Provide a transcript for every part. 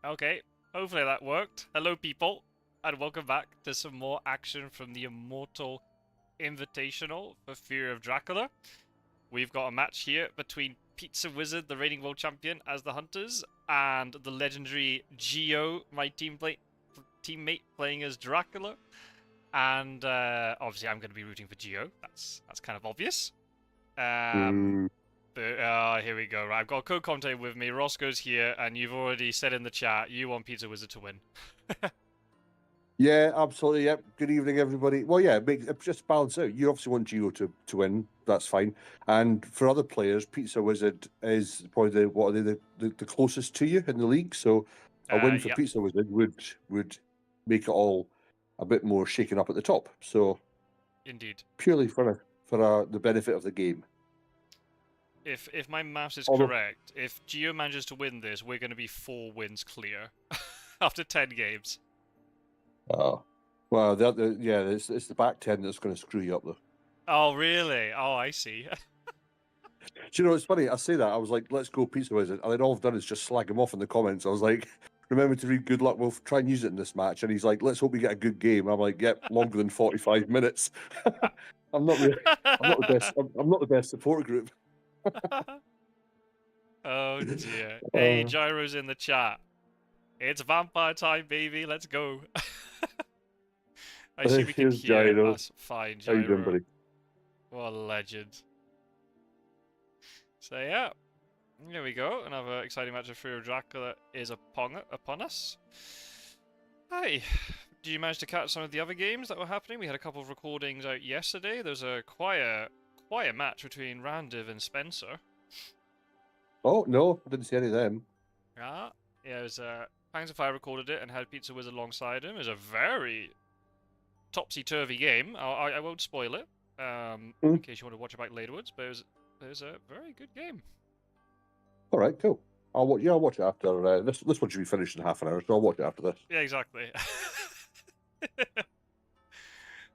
Okay, hopefully that worked. Hello, people, and welcome back to some more action from the Immortal Invitational for Fury of Dracula. We've got a match here between Pizzawizard, the reigning world champion, as the Hunters, and the legendary Geo, my teammate, playing as Dracula. And obviously, I'm going to be rooting for Geo. That's kind of obvious. But here we go. Right, I've got a co-commentator with me. Roscoe's here, and you've already said in the chat you want Pizzawizard to win. Yeah, absolutely. Yep. Good evening, everybody. Well, yeah, it just balance out. You obviously want Gio to win. That's fine. And for other players, Pizzawizard is probably the closest to you in the league. So a win for Yep. Pizzawizard would make it all a bit more shaken up at the top. So Indeed. purely for the benefit of the game. If my maths is correct, if Gio manages to win this, we're going to be 4 wins clear after 10 games. Oh, well, it's the back 10 that's going to screw you up, though. Oh, really? Oh, I see. Do you know, it's funny, I say that, I was like, let's go Pizzawizard, and then all I've done is just slag him off in the comments. I was like, remember to read good luck, we'll try and use it in this match. And he's like, let's hope we get a good game. I'm like, yep, longer than 45 minutes. I'm not the best support group. Oh, dear. Hey, Gyro's in the chat. It's vampire time, baby. Let's go. I assume we can hear Gyro. us fine, Gyro. How you doing, buddy? What a legend. So, yeah. Here we go. Another exciting match of Fury of Dracula is upon us. Hey, did you manage to catch some of the other games that were happening? We had a couple of recordings out yesterday. There was a quiet match between Randiv and Spencer. Oh, no, I didn't see any of them. Yeah, it was Pangs of Fire recorded it and had Pizzawizard alongside him. It was a very topsy-turvy game. I won't spoil it, in case you want to watch it back laterwards, but it was a very good game. All right, cool. I'll watch it after this one should be finished in half an hour, so I'll watch it after this. Yeah, exactly.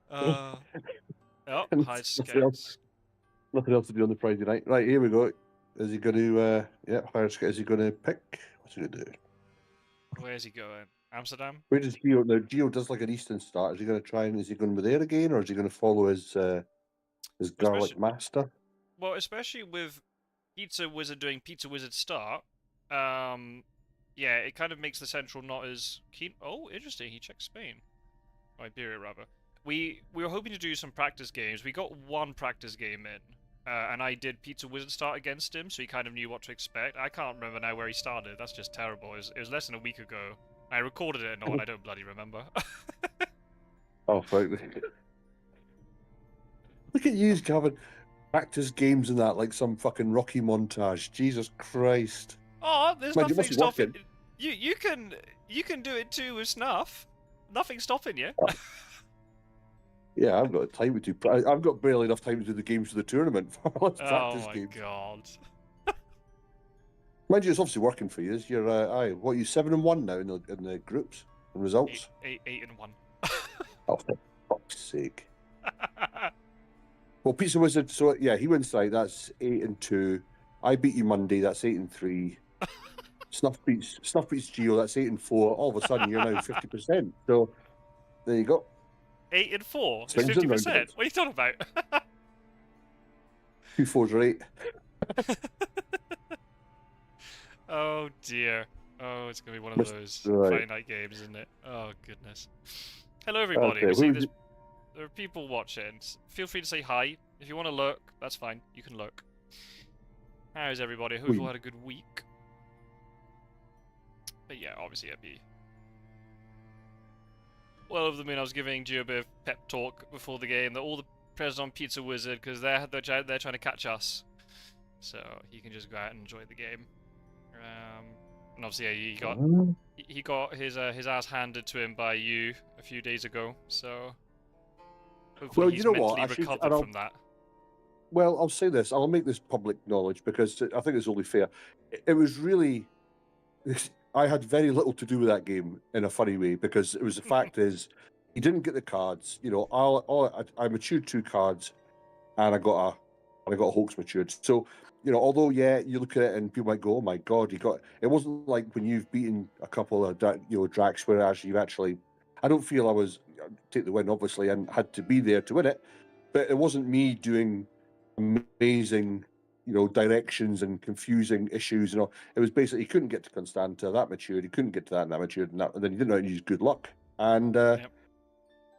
Hide scouts. Nothing else to do on the Friday night. Right, here we go. Is he going to hire scout? Is he going to pick? What's he going to do? Where's he going? Amsterdam? Where does Gio now? Gio does like an Eastern start. Is he going to try and is he going to be there again, or is he going to follow his garlic master? Well, especially with Pizzawizard doing Pizzawizard start, yeah, it kind of makes the central not as keen. Oh, interesting. He checked Spain, or Iberia rather. We were hoping to do some practice games. We got one practice game in, and I did Pizzawizard start against him, so he kind of knew what to expect. I can't remember now where he started. That's just terrible. It was less than a week ago. I recorded it and all, and I don't bloody remember. Oh, frankly. Look at you, Gavin. Practice games and that, like some fucking Rocky montage. Jesus Christ. Oh, there's nothing stopping you. You can do it too with Snuff. Nothing's stopping you. Yeah, I've got time to do. I've got barely enough time to do the games for the tournament. Let's practice games. Oh my god! Mind you, it's obviously working for you. You're what are you 7-1 now in the groups and results? 8-1. Oh, for fuck's sake! Well, Pizzawizard. So yeah, he wins tonight. That's 8-2. I beat you Monday. That's 8-3. Snuff beats Gio. That's 8-4. All of a sudden, you're now 50%. So there you go. 8-4. It's 50%. What are you talking about? 2 4s are 8. Oh dear. Oh, it's gonna be one of those Friday night games, isn't it? Oh goodness. Hello everybody. Okay. There are people watching. Feel free to say hi. If you want to lurk, that's fine. You can lurk. How's everybody? Hope you all had a good week. But yeah, obviously it'd be well over the moon. I was giving Gio a bit of pep talk before the game that all the pressure on Pizzawizard because they're trying to catch us, so he can just go out and enjoy the game. And obviously, yeah, he got his ass handed to him by you a few days ago. So hopefully he's mentally recovered from that. Well, I'll say this. I'll make this public knowledge because I think it's only fair. It was really. I had very little to do with that game in a funny way because it was the fact is he didn't get the cards. You know, I matured 2 cards, and I got a hoax matured. So you know, although you look at it and people might go, "Oh my god, you got." It wasn't like when you've beaten a couple of Dracs where actually you actually. I don't feel I was take the win obviously and had to be there to win it, but it wasn't me doing amazing, directions and confusing issues. It was basically he couldn't get to Constanta that matured, he couldn't get to that and that matured, and then he didn't know how to use good luck, and Yep.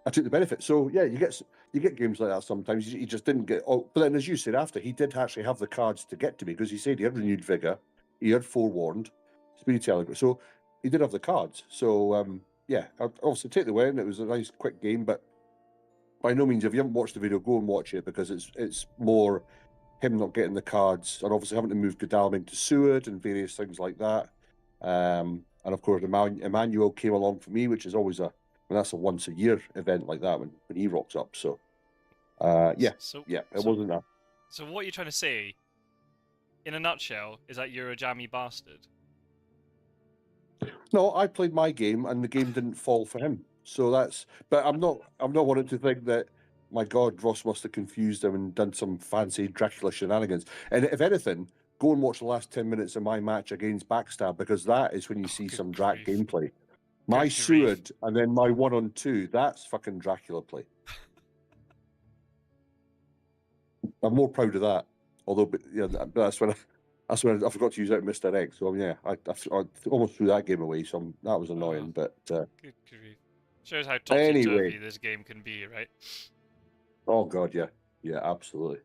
I took the benefit. So yeah, you get games like that sometimes. He just didn't get. Oh, but then as you said after, he did actually have the cards to get to me because he said he had renewed vigor, he had forewarned, speedy telegraph. So he did have the cards. So yeah, I'd obviously take the win. It was a nice quick game, but by no means, if you haven't watched the video, go and watch it because it's more him not getting the cards and obviously having to move Godalming to Seward and various things like that. And of course, Emmanuel came along for me, which is always that's a once a year event like that when he rocks up. So, it wasn't that. So what you're trying to say, in a nutshell, is that you're a jammy bastard. No, I played my game and the game didn't fall for him. So but I'm not wanting to think that, my God, Ross must have confused him and done some fancy Dracula shenanigans. And if anything, go and watch the last 10 minutes of my match against Backstab, because that is when you see some Drac gameplay. My Seward and then my 1-on-2, that's fucking Dracula play. I'm more proud of that. Although, that's when I forgot to use out Mr. X. So yeah, I almost threw that game away. So that was annoying. But good grief. Shows how topsy-turvy this game can be, right? Oh God, yeah, absolutely.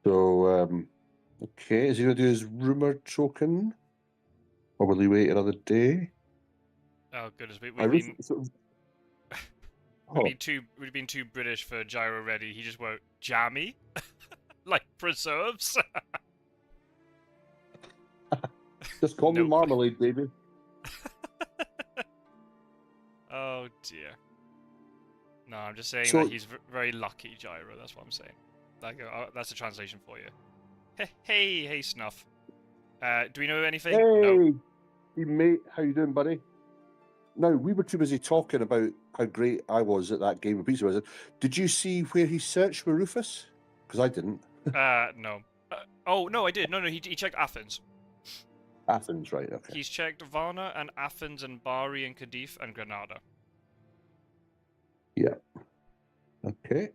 So okay, is he going to do his rumor token, or will he wait another day? Oh goodness, we've been too British for Gyro Ready. He just wrote jammy, like preserves. Just call me Marmalade, baby. Oh dear. No, I'm just saying that he's very lucky, Gyro. That's what I'm saying. That's a translation for you. Hey, Snuff. Do we know anything? Hey, no. Hey, mate. How you doing, buddy? No, we were too busy talking about how great I was at that game of Pizzawizard. Did you see where he searched for Rufus? Because I didn't. No. Oh, no, I did. No, he checked Athens. Athens, right, okay. He's checked Varna and Athens and Bari and Cadiz and Granada. Yeah. Okay.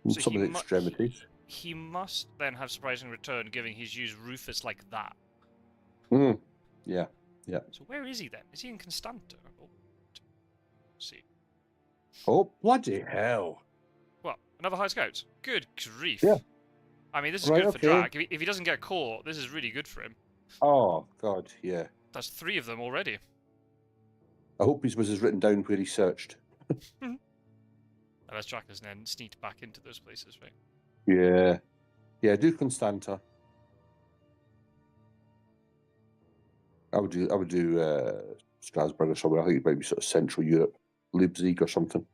So some of the extremities. He must then have surprising return, given he's used Rufus like that. Yeah. So where is he then? Is he in Constanta? Oh, let's see. Oh, bloody hell. What? Another High Scouts? Good grief. Yeah. I mean, this is good for Drac. If he doesn't get caught, this is really good for him. Oh, God, yeah. That's 3 of them already. I hope his was written down where he searched. Unless Drac has then sneaked back into those places, right? Yeah. Yeah, do Constanta. I would do Strasbourg or somewhere. I think it might be sort of Central Europe, Leipzig or something.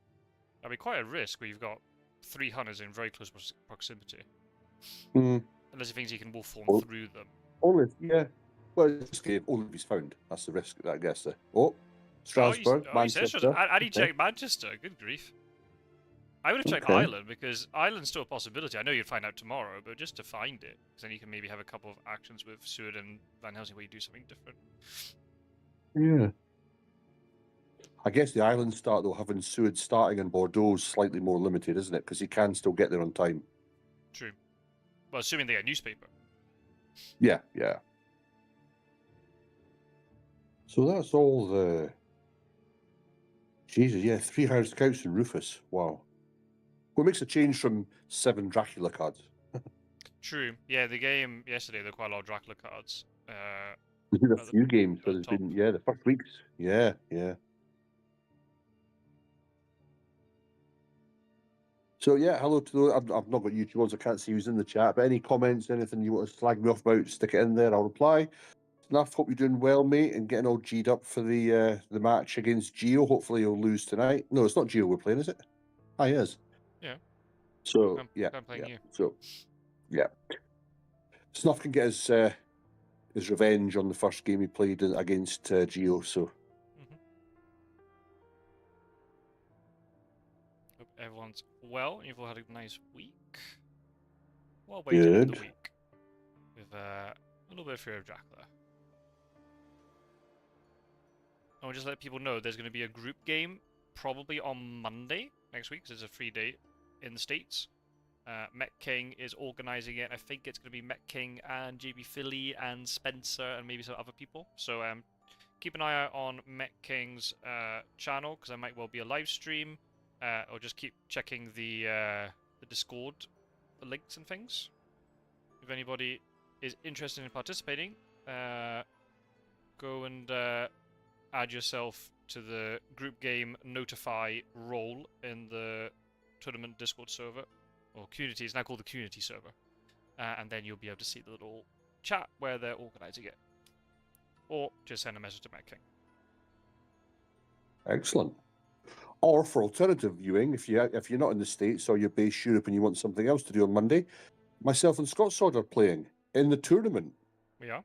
That'd be quite a risk where you've got 3 hunters in very close proximity. Unless he thinks he can wolf form through them. Yeah. Well, this game, only if he's found. That's the risk, I guess. Strasbourg, Manchester. And he checked Manchester. Good grief. I would have checked Ireland, because Ireland's still a possibility. I know you'd find out tomorrow, but just to find it. Because then you can maybe have a couple of actions with Seward and Van Helsing where you do something different. Yeah. I guess the Ireland start, though, having Seward starting in Bordeaux is slightly more limited, isn't it? Because he can still get there on time. True. Well, assuming they get a newspaper. Yeah. So that's all the... Jesus, yeah, 3 hired scouts and Rufus. Wow. What makes a change from 7 Dracula cards? True. Yeah, the game yesterday, there were quite a lot of Dracula cards. There's been a few games, but there's been, the first weeks. Yeah. So yeah, hello to those. I've not got YouTube ones. I can't see who's in the chat. But any comments, anything you want to slag me off about, stick it in there. I'll reply. Snuff, hope you're doing well, mate, and getting all G'd up for the match against Geo. Hopefully you'll lose tonight. No, it's not Geo we're playing, is it? Ah, he is. Yeah. So I'm playing you. So yeah, Snuff can get his revenge on the first game he played against Geo. So. Hope everyone's well. You've all had a nice week. What a way to end the Good. week. With a little bit of Fury of Dracula. I'll just let people know there's going to be a group game probably on Monday next week, because it's a free day in the States. Met King is organising it. I think it's going to be Met King and JB Philly and Spencer and maybe some other people. So keep an eye out on Met King's channel, because there might well be a live stream, or just keep checking the Discord, the links and things. If anybody is interested in participating, go and add yourself to the group game notify role in the tournament Discord server, or community. It's now called the community server, and then you'll be able to see the little chat where they're organising it, or just send a message to Matt King. Excellent. Or for alternative viewing, if you're not in the States or you're based Europe and you want something else to do on Monday, myself and Scott Sword are playing in the tournament. We are.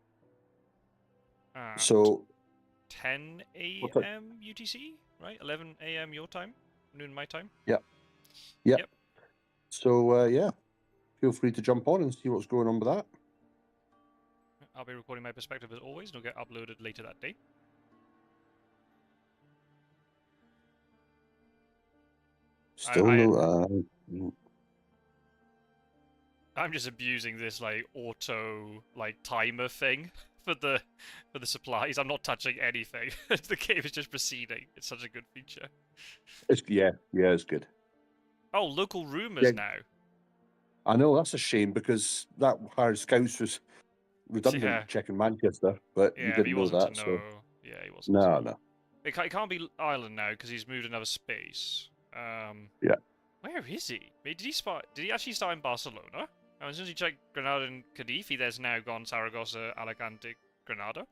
So 10 a.m. UTC, right? 11 a.m. your time, noon my time. Yep. So yeah, feel free to jump on and see what's going on with that. I'll be recording my perspective as always, and it'll get uploaded later that day. Still I'm just abusing this like auto like timer thing for the supplies. I'm not touching anything. The game is just proceeding. It's such a good feature. it's it's good. Oh, local rumours now. I know, that's a shame, because that hired scouts was redundant. Yeah. Checking Manchester, but Yeah, you but didn't he know wasn't that. to So know. Yeah, he wasn't. no. It can't be Ireland now because he's moved another space. Yeah. Where is he? Wait, did he actually start in Barcelona? As soon as you check Granada and Cadiz, there's now gone Saragossa, Alicante, Granada.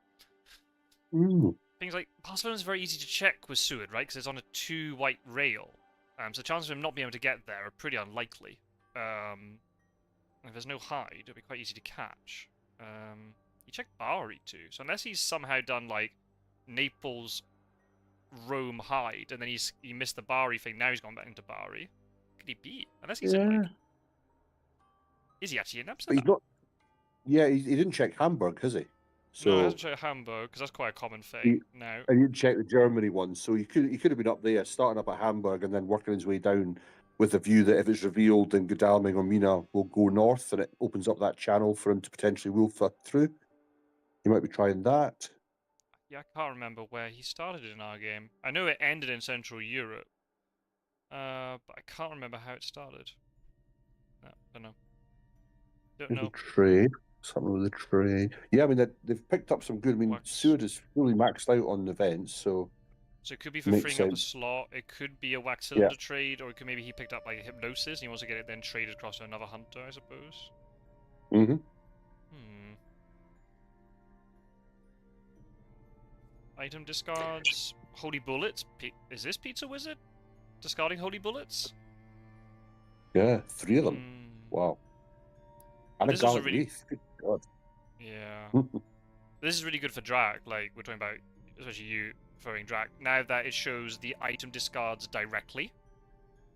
Things like Barcelona's very easy to check with Seward, right? Because it's on a 2 white rail. So the chances of him not being able to get there are pretty unlikely. If there's no hide, it'll be quite easy to catch. You check Bari too, so unless he's somehow done like Naples, Rome hide, and then he missed the Bari thing, now he's gone back into Bari. Could he be? Unless he's in like... Is he actually in Amsterdam? But he's not. Yeah, he didn't check Hamburg, has he? So no, he hasn't checked Hamburg, because that's quite a common thing now. And he didn't check the Germany one, so he could have been up there, starting up at Hamburg and then working his way down, with the view that if it's revealed, then Godalming or Mina will go north, and it opens up that channel for him to potentially wolf through. He might be trying that. Yeah, I can't remember where he started in our game. I know it ended in Central Europe, but I can't remember how it started. No, don't know. Don't know. Trade. Something with the trade. Yeah, I mean, they've picked up some good. I mean, Seward is fully maxed out on events, so it could be for freeing up a slot. It could be a wax cylinder trade, or it could maybe he picked up like a hypnosis and he wants to get it then traded across to another hunter, I suppose. Item discards. Holy bullets. Is this Pizzawizard discarding holy bullets? Yeah, 3 of them. Wow. And a Gallic Wraith. Good God. Yeah. This is really good for Drac. Like, we're talking about, especially you throwing Drac. Now that it shows the item discards directly,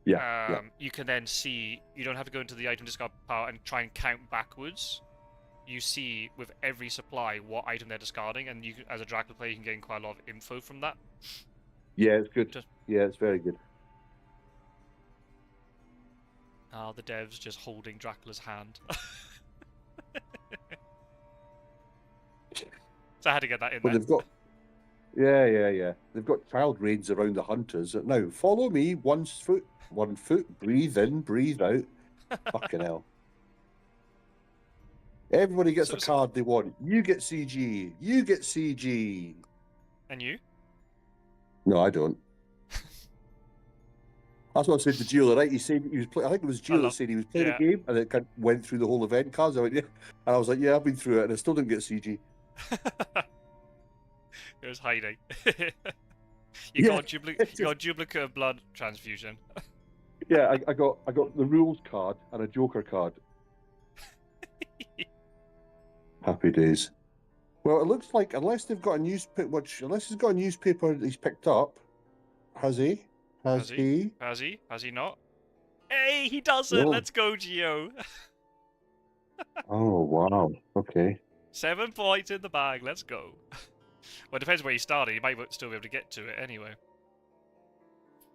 you can then see, you don't have to go into the item discard part and try and count backwards. You see with every supply what item they're discarding, and you can, as a Dracula player, you can gain quite a lot of info from that. Yeah, it's good. Yeah, it's very good. The devs just holding Dracula's hand. So I had to get that in there. They've got... Yeah. They've got child raids around the hunters. Now, follow me, 1 foot, breathe in, breathe out. Fucking hell. Everybody gets a card they want. You get CG. You get CG. And you? No, I don't. That's what I said to Gio, right? He said he was I think it was Gio that said he was playing a game, and it kind of went through the whole event cards. I went, yeah. And I was like, yeah, I've been through it, and I still didn't get CG. It was hiding. You got a duplicate of blood transfusion. Yeah, I got the rules card and a Joker card. Happy days. Well, it looks like unless they've got a unless he's got a newspaper that he's picked up, has he? Has he? Has he not? Hey, he does it! No. Let's go, Gio! Oh wow. Okay. 7 points in the bag. Let's go. Well, it depends where you started. You might still be able to get to it anyway.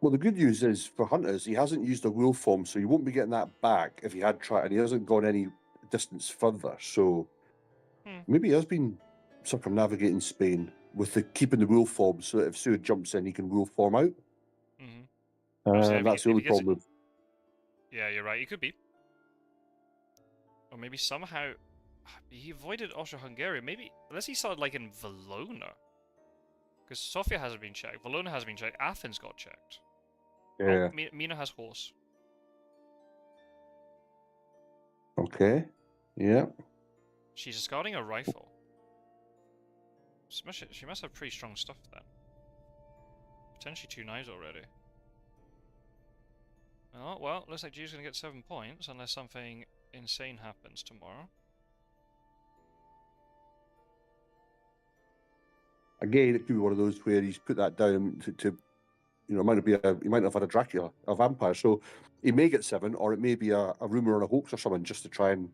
Well, the good news is for Hunters, he hasn't used a wolf form, so he won't be getting that back if he had tried, and he hasn't gone any distance further. So maybe he has been circumnavigating Spain with the keeping the wolf form, so that if Sue jumps in, he can wolf form out. Obviously, That's the only problem with. Yeah, you're right. It could be. Or maybe somehow he avoided Austro-Hungary. Maybe unless he started like in Valona, because Sofia hasn't been checked. Valona hasn't been checked. Athens got checked. Yeah. Oh, Mina has horse. Okay. Yeah. She's discarding a rifle. She must have pretty strong stuff then. Potentially 2 knives already. Oh, well, looks like G's going to get 7 points unless something insane happens tomorrow. Again, it could be one of those where he's put that down to he might have had a Dracula, a vampire. So he may get 7, or it may be a rumor or a hoax or something just to try and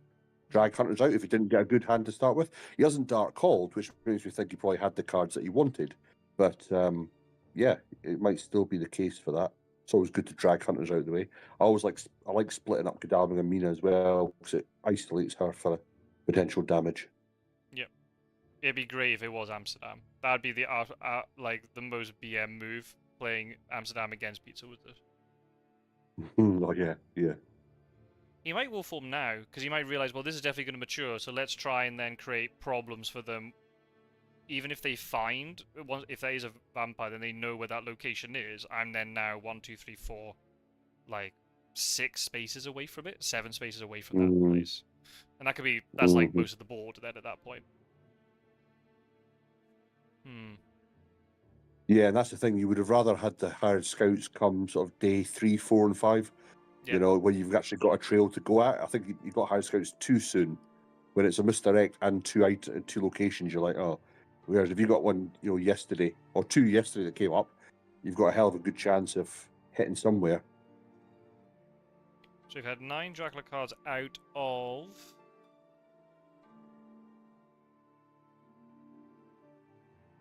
drag Hunters out if he didn't get a good hand to start with. He hasn't dark called, which makes me think he probably had the cards that he wanted. But yeah, it might still be the case for that. It's always good to drag Hunters out of the way. I like splitting up Godalming and Mina as well because it isolates her for potential damage. Yep. It'd be great if it was Amsterdam. That'd be the like the most BM move, playing Amsterdam against Pizzawizard. Oh yeah, yeah. He might wolf form now because he might realize, well, this is definitely going to mature. So let's try and then create problems for them. Even if they find, if there is a vampire, then they know where that location is. I'm then now 1, 2, 3, 4, like 6 spaces away from it, 7 spaces away from that place, and that could be like most of the board then at that point. Yeah, and that's the thing. You would have rather had the hired scouts come sort of day 3, 4, and 5. Yep. You know, when you've actually got a trail to go at. I think you got hired scouts too soon. When it's a misdirect and two locations, you're like, oh. Whereas if you got one, yesterday or 2 yesterday that came up, you've got a hell of a good chance of hitting somewhere. So we've had 9 Dracula cards out of.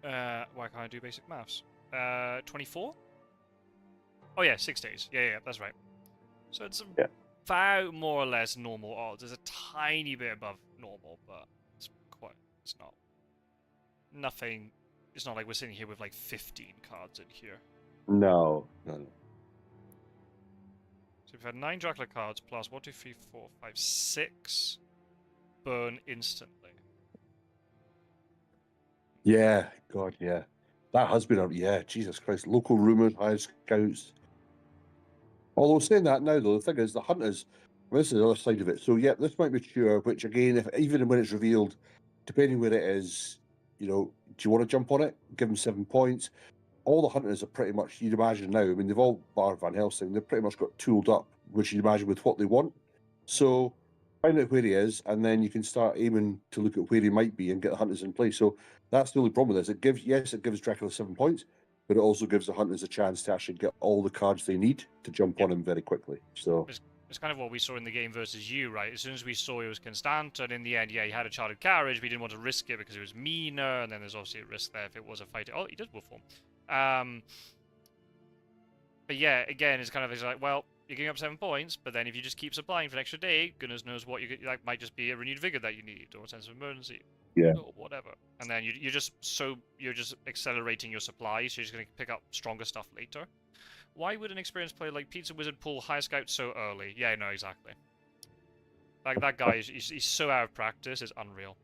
Why can't I do basic maths? 24? Oh yeah, 6 days. Yeah, that's right. So it's about more or less normal odds. It's a tiny bit above normal, but it's not nothing. It's not like we're sitting here with like 15 cards in here. No. So we've had 9 Dracula cards plus 1, 2, 3, 4, 5, 6 burn instantly. Yeah, God, yeah. That has been Jesus Christ. Local rumours, hired scouts. Although saying that now, though, the thing is, the Hunters, this is the other side of it. So, this might mature, which again, even when it's revealed, depending where it is, do you want to jump on it? Give them 7 points. All the Hunters are pretty much, you'd imagine now, I mean, they've all, bar Van Helsing, they've pretty much got tooled up, which you'd imagine with what they want. So, find out where he is, and then you can start aiming to look at where he might be and get the Hunters in place. So, that's the only problem with this. It gives Dracula 7 points, but it also gives the Hunters a chance to actually get all the cards they need to jump on him very quickly. So it's kind of what we saw in the game versus you, right? As soon as we saw it was Constant, and in the end, he had a chartered carriage, we didn't want to risk it because it was Mina, and then there's obviously a risk there if it was a fight. Oh, he did wolf form. But yeah, again, it's like, well, you're giving up 7 points, but then if you just keep supplying for an extra day, goodness knows what that might just be a renewed vigor that you need, or a sense of emergency. Or whatever, and then you're just accelerating your supplies. So you're just going to pick up stronger stuff later. Why would an experienced player like Pizzawizard pull high scout so early? Yeah, no, exactly. Like that guy he's so out of practice, it's unreal.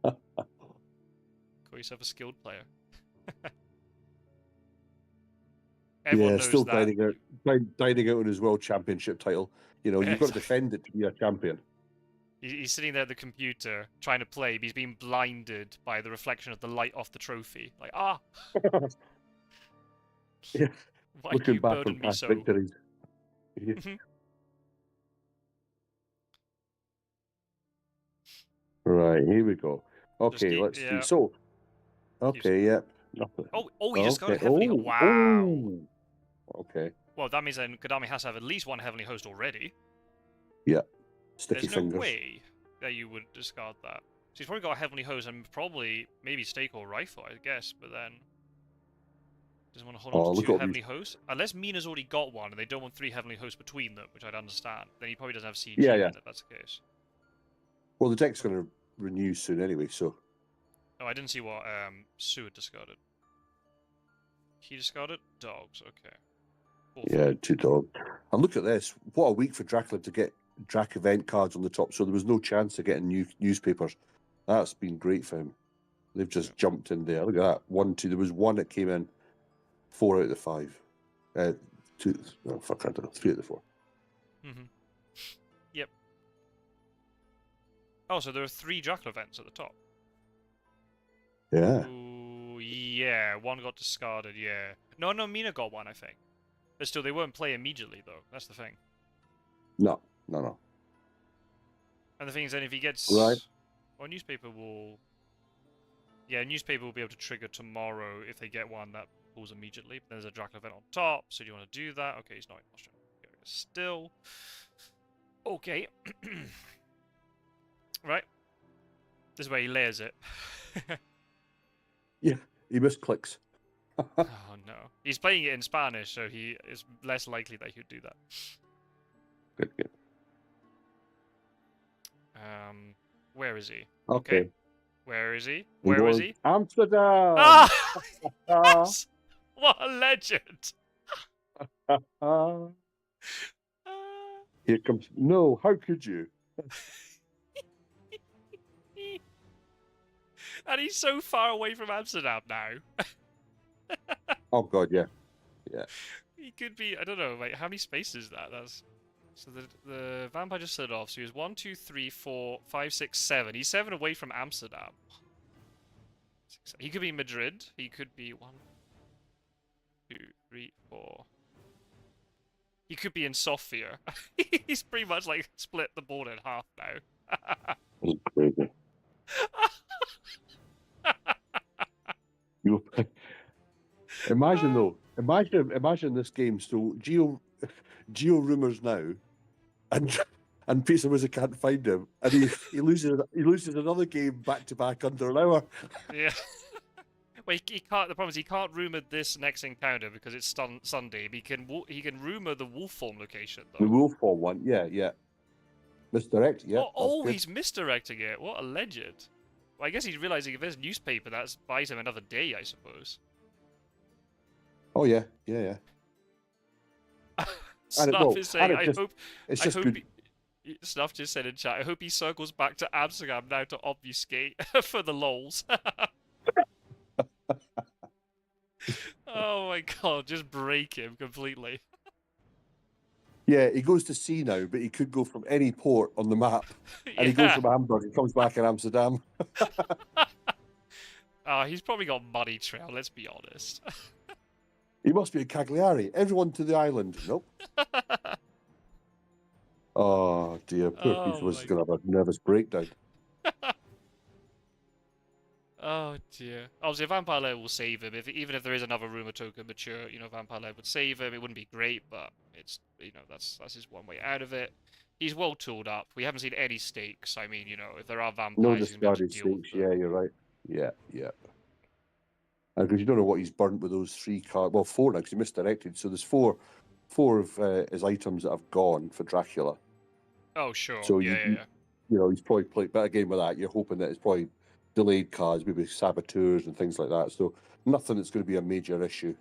Call yourself a skilled player. Everyone knows still that. dining out on his world championship title. You've got to defend it to be a champion. He's sitting there at the computer trying to play, but he's being blinded by the reflection of the light off the trophy. Like, Yeah. Why do you burden me so? Victories. Right, here we go. Okay, let's see. So, okay, nothing. Oh, he just got a heavenly. Wow. Okay. Well, that means then Kodami has to have at least one heavenly host already. Yeah. Sticky There's no fingers. way that you would discard that. So he's probably got a Heavenly Host and probably maybe Stake or Rifle, I guess, but then doesn't want to hold on Oh, to look two at these. Heavenly Hosts. Unless Mina's already got one and they don't want 3 Heavenly Hosts between them, which I'd understand. Then he probably doesn't have CG Yeah, yeah. then, if that's the case. Well, the deck's going to renew soon anyway, so. Oh, I didn't see what Sue had discarded. He discarded? Dogs, okay. Yeah, 2 dogs. And look at this. What a week for Dracula to get Drac event cards on the top, so there was no chance of getting newspapers. That's been great for him. They've just jumped in there. Look at that. 1, 2. There was one that came in. 4 out of the 5. 2. Oh, fuck, I don't know. 3 out of the 4. Mm-hmm. Yep. Oh, so there are 3 Dracula events at the top. Yeah. Ooh, yeah. One got discarded, yeah. No, Mina got one, I think. But still, they won't play immediately, though. That's the thing. No. And the thing is, then if he gets... Right. Well, newspaper will... Yeah, newspaper will be able to trigger tomorrow if they get one that pulls immediately. But there's a Dracula event on top, so do you want to do that? Okay, he's not in Australia still. Okay. Right. This is where he layers it. Yeah, he misclicks. Oh, no. He's playing it in Spanish, so he is less likely that he would do that. Good. Where is he? Okay. Where is he? He Where is goes, he? Amsterdam! Ah! Yes! What a legend! Here comes... No, how could you? And he's so far away from Amsterdam now. Oh, God, yeah. Yeah. He could be, I don't know, like, how many spaces is that? That's... So the vampire just slid off, so he was 1, 2, 3, 4, 5, 6, 7. He's 7 away from Amsterdam. He could be Madrid. He could be 1, 2, 3, 4. He could be in Sofia. He's pretty much like split the board in half now. That's crazy. You imagine though. Imagine this game. So Geo rumors now, and Pizzawizard can't find him, and he loses another game back to back under an hour. Yeah. Well, he can't. The problem is he can't rumor this next encounter because it's Sunday. But he can rumor the wolf form location though. The wolf form one, yeah. Misdirect, yeah. Oh, he's misdirecting it. What a legend. Well, I guess he's realizing if there's newspaper, that buys him another day, I suppose. Oh yeah. Snuff is saying, I hope. It's just good. Snuff just said in chat, I hope he circles back to Amsterdam now to obfuscate for the lols. Oh my god, just break him completely. Yeah, he goes to sea now, but he could go from any port on the map. And he goes from Hamburg and comes back in Amsterdam. He's probably got money trail, let's be honest. He must be a Cagliari. Everyone to the island. Nope. Oh dear, poor Pizza was going to have a nervous breakdown. Oh dear. Obviously, Vampire Lair will save him. Even if there is another rumor token mature, Vampire Lair would save him. It wouldn't be great, but it's that's his one way out of it. He's well tooled up. We haven't seen any stakes. I mean, if there are vampires, No he's going to discarded deal with stakes. them. Yeah, you're right. Yeah. Because you don't know what he's burnt with those 3 cards. Well, 4 now because he misdirected. So there's four of his items that have gone for Dracula. Oh sure. So yeah. He's probably played. But again, with that, you're hoping that it's probably delayed cards, maybe saboteurs and things like that. So nothing that's going to be a major issue.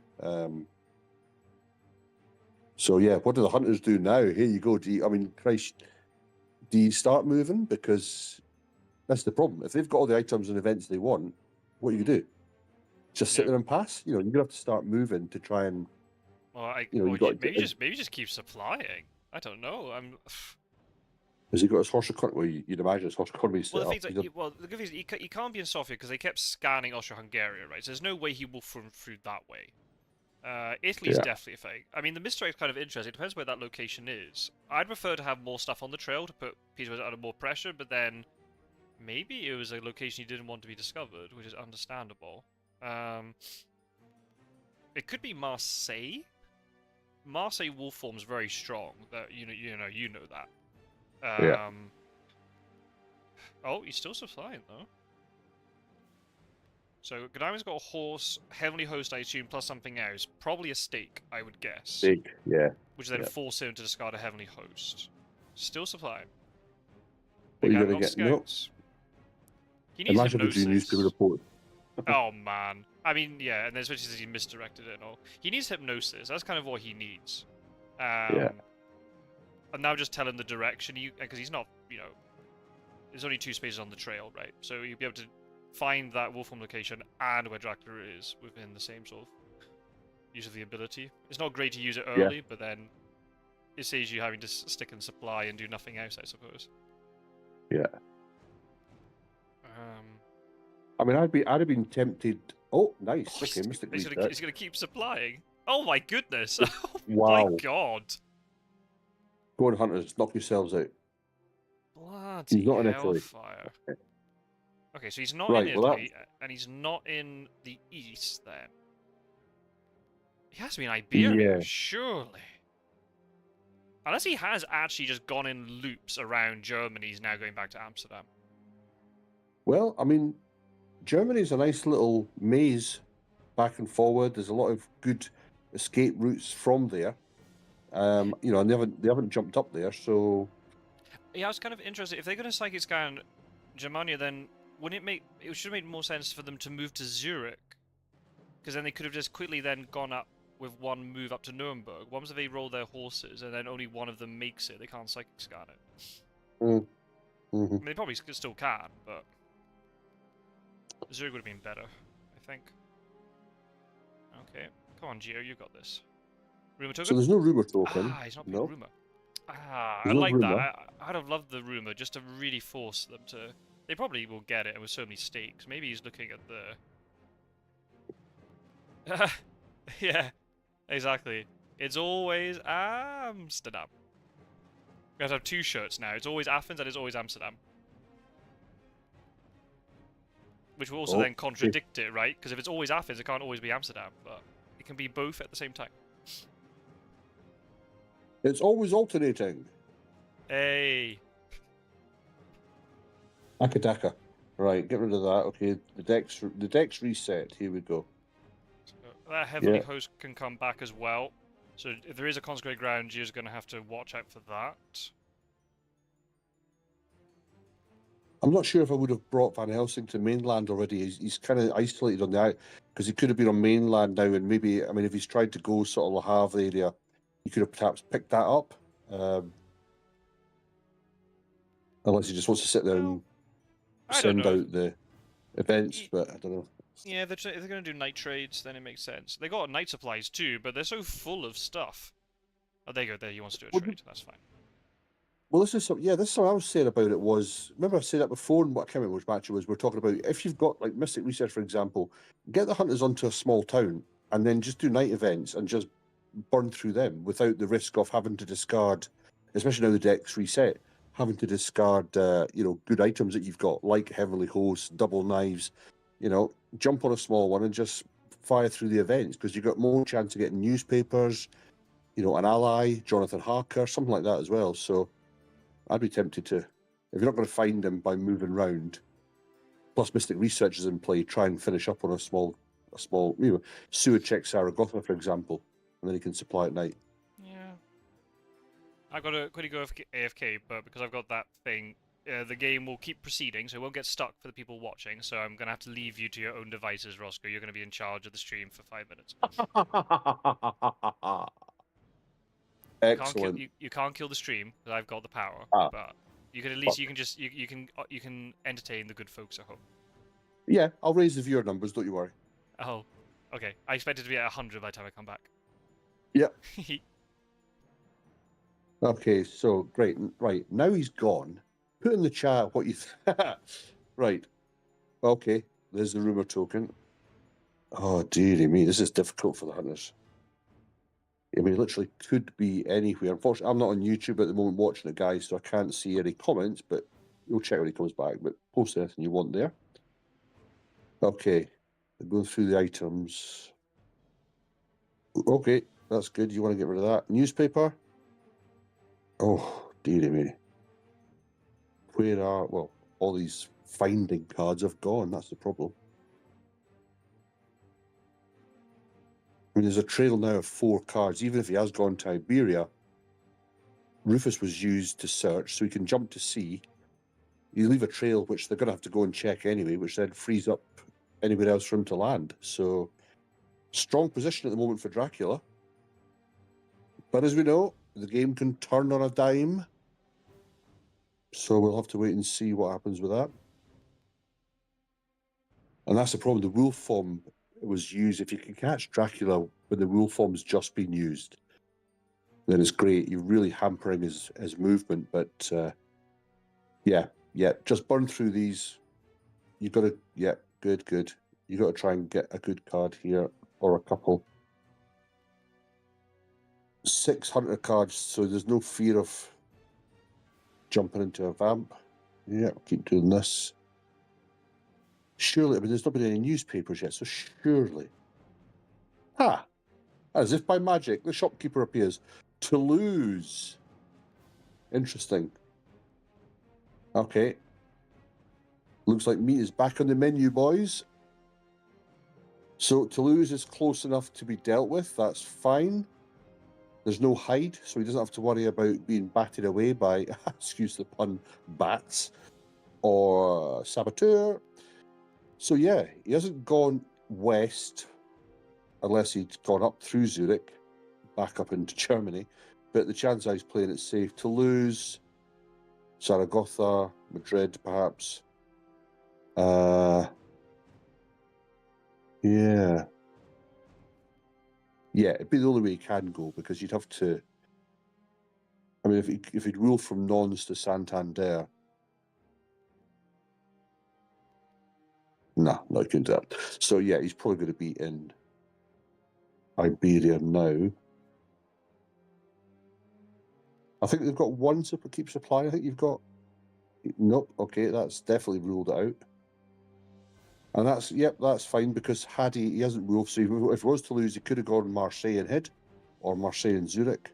So yeah, what do the hunters do now? Here you go. Christ, do you start moving? Because that's the problem. If they've got all the items and events they want, what do you do? Just sit there and pass? You're gonna have to start moving to try and. Well, maybe just keep supplying. I don't know. Has he got his horse economy? Well, you'd imagine his horse economy set well, up. The good thing is he can't be in Sofia because they kept scanning Austria-Hungary, right? So there's no way he will through that way. Italy's definitely a thing. I mean, the misdirect's kind of interesting. It depends where that location is. I'd prefer to have more stuff on the trail to put Pizzawizard under more pressure, but then maybe it was a location he didn't want to be discovered, which is understandable. It could be Marseille. Marseille wolf form's very strong. That you know that. Yeah. Oh, he's still supplying though. So Godaima's got a horse, Heavenly Host, I assume, plus something else. Probably a stake, I would guess. Big. Yeah. Which then Yeah. force him to discard a Heavenly Host. Still supplying. What are Big you going Outlaw to get? No. Scouts. He needs Imagine we do newspaper Hypnosis. report. Oh man. I mean, yeah, and especially since he misdirected it and all. He needs Hypnosis. That's kind of what he needs. Yeah. And now just tell him the direction, because he's not, there's only 2 spaces on the trail, right? So you'll be able to find that Wolfram location and where Dracula is within the same sort of use of the ability. It's not great to use it early, but then it saves you having to stick in supply and do nothing else, I suppose. Yeah. I mean, I'd have been tempted. Oh, nice. Okay, Mystic Reset. He's gonna keep supplying. Oh my goodness! Oh Wow. my god! Go on, Hunters. Knock yourselves out. Bloody He's not in Italy. hellfire. Okay, so he's not Right, in well, Italy, and he's not in the east, then. He has to be in Iberia, Yeah. surely. Unless he has actually just gone in loops around Germany, he's now going back to Amsterdam. Well, I mean, Germany's a nice little maze back and forward. There's a lot of good escape routes from there. And they haven't jumped up there, so Yeah, I was kind of interested. If they're going to psychic scan Germania, then it should make more sense for them to move to Zurich, because then they could have just quickly then gone up with one move up to Nuremberg. Once they roll their horses, and then only one of them makes it, they can't psychic scan it. I mean, they probably still can, but Zurich would have been better, I think. Okay, come on, Gio, you got this. Rumor token? So there's no rumor token. Ah, he's not playing rumor. Ah, There's I no like rumour. that. I'd have loved the rumor just to really force them to. They probably will get it with so many stakes. Maybe he's looking at the. Yeah, exactly. It's always Amsterdam. We have to have 2 shirts now. It's always Athens and it's always Amsterdam. Which will also then contradict it, right? Because if it's always Athens, it can't always be Amsterdam. But it can be both at the same time. It's always alternating. Hey. Akadaka. Right, get rid of that. Okay, the deck's reset. Here we go. That Heavenly Host can come back as well. So if there is a consecrated ground, you're going to have to watch out for that. I'm not sure if I would have brought Van Helsing to mainland already. He's kind of isolated on that because he could have been on mainland now, and maybe, I mean, if he's tried to go sort of Le Havre area, he could have perhaps picked that up. Unless he just wants to sit there and send out the events, but I don't know. Yeah, if they're going to do night trades, then it makes sense. They got night supplies too, but they're so full of stuff. Oh, there you go. There, he wants to do a trade. That's fine. Well, this is something I was saying about it was, remember I said that before, and what I can't remember which match it was, we're talking about, if you've got, like, Mystic Research, for example, get the Hunters onto a small town, and then just do night events, and just burn through them, without the risk of having to discard, especially now the deck's reset, having to discard, good items that you've got, like Heavenly Hosts, Double Knives, jump on a small one and just fire through the events, because you've got more chance of getting newspapers, an ally, Jonathan Harker, something like that as well, so I'd be tempted to, if you're not going to find him by moving round, plus Mystic Research is in play, try and finish up on a small, sewer check Saragossa, for example, and then he can supply at night. Yeah. I've got to quickly go AFK, but because I've got that thing, the game will keep proceeding, so it won't get stuck for the people watching, so I'm going to have to leave you to your own devices, Roscoe. You're going to be in charge of the stream for 5 minutes. Excellent. You can't kill the stream because I've got the power, but you can at least you can entertain the good folks at home. Yeah, I'll raise the viewer numbers. Don't you worry. Oh, okay. I expect it to be at 100 by the time I come back. Yep. Okay, so great. Right now he's gone. Put in the chat what you. Right. Okay. There's the rumor token. Oh dearie me, this is difficult for the Hunters. I mean, it literally could be anywhere. Unfortunately, I'm not on YouTube at the moment watching it, guys, so I can't see any comments, but we'll check when he comes back. But post anything you want there. Okay, going through the items. Okay, that's good. You want to get rid of that. Newspaper? Oh, dearie me. where are, well, all these finding cards have gone. That's the problem. I mean, there's a trail now of 4 cards. Even if he has gone to Iberia, Rufus was used to search, so he can jump to sea. You leave a trail, which they're going to have to go and check anyway, which then frees up anywhere else for him to land. So, strong position at the moment for Dracula. But as we know, the game can turn on a dime. So we'll have to wait and see what happens with that. And that's the problem. The rule form was used. If you can catch Dracula when the rule form's just been used, then it's great. You're really hampering his movement. But yeah, just burn through these. You've got to, yeah, good. You've got to try and get a good card here or a couple. 600 cards, so there's no fear of jumping into a vamp. Yeah, keep doing this. Surely, I mean, there's not been any newspapers yet, so surely. As if by magic, the shopkeeper appears. Toulouse. Interesting. Okay. Looks like meat is back on the menu, boys. So Toulouse is close enough to be dealt with. That's fine. There's no hide, so he doesn't have to worry about being batted away by, excuse the pun, bats or saboteur. So yeah, he hasn't gone west unless he'd gone up through Zurich, back up into Germany. But the chance he's playing it safe. Toulouse, Zaragoza, Madrid, perhaps. Yeah. Yeah, it'd be the only way he can go, because you'd have to. I mean, if he'd rule from Nons to Santander. No, I couldn't do that. So yeah, he's probably going to be in Iberia now. I think they've got one super keep supply. I think you've got. Nope. Okay, that's definitely ruled out. And that's, yep, that's fine, because had he hasn't ruled. So if he was to lose, he could have gone Marseille and hid, or Marseille and Zurich.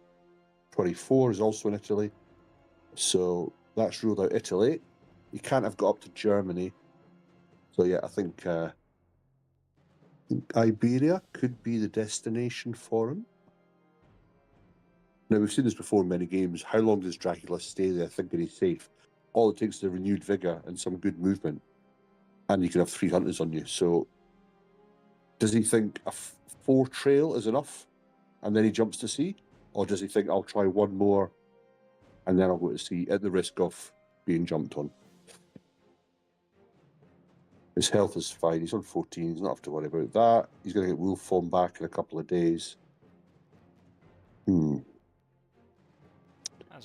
24 is also in Italy. So that's ruled out Italy. He can't have got up to Germany. So yeah, I think Iberia could be the destination for him. Now, we've seen this before in many games. How long does Dracula stay there thinking he's safe? All it takes is a renewed vigour and some good movement, and you can have 3 hunters on you. So does he think a 4 trail is enough, and then he jumps to sea? Or does he think, I'll try one more, and then I'll go to sea at the risk of being jumped on? His health is fine. He's on 14. He's not have to worry about that. He's going to get wolf form back in a couple of days. That's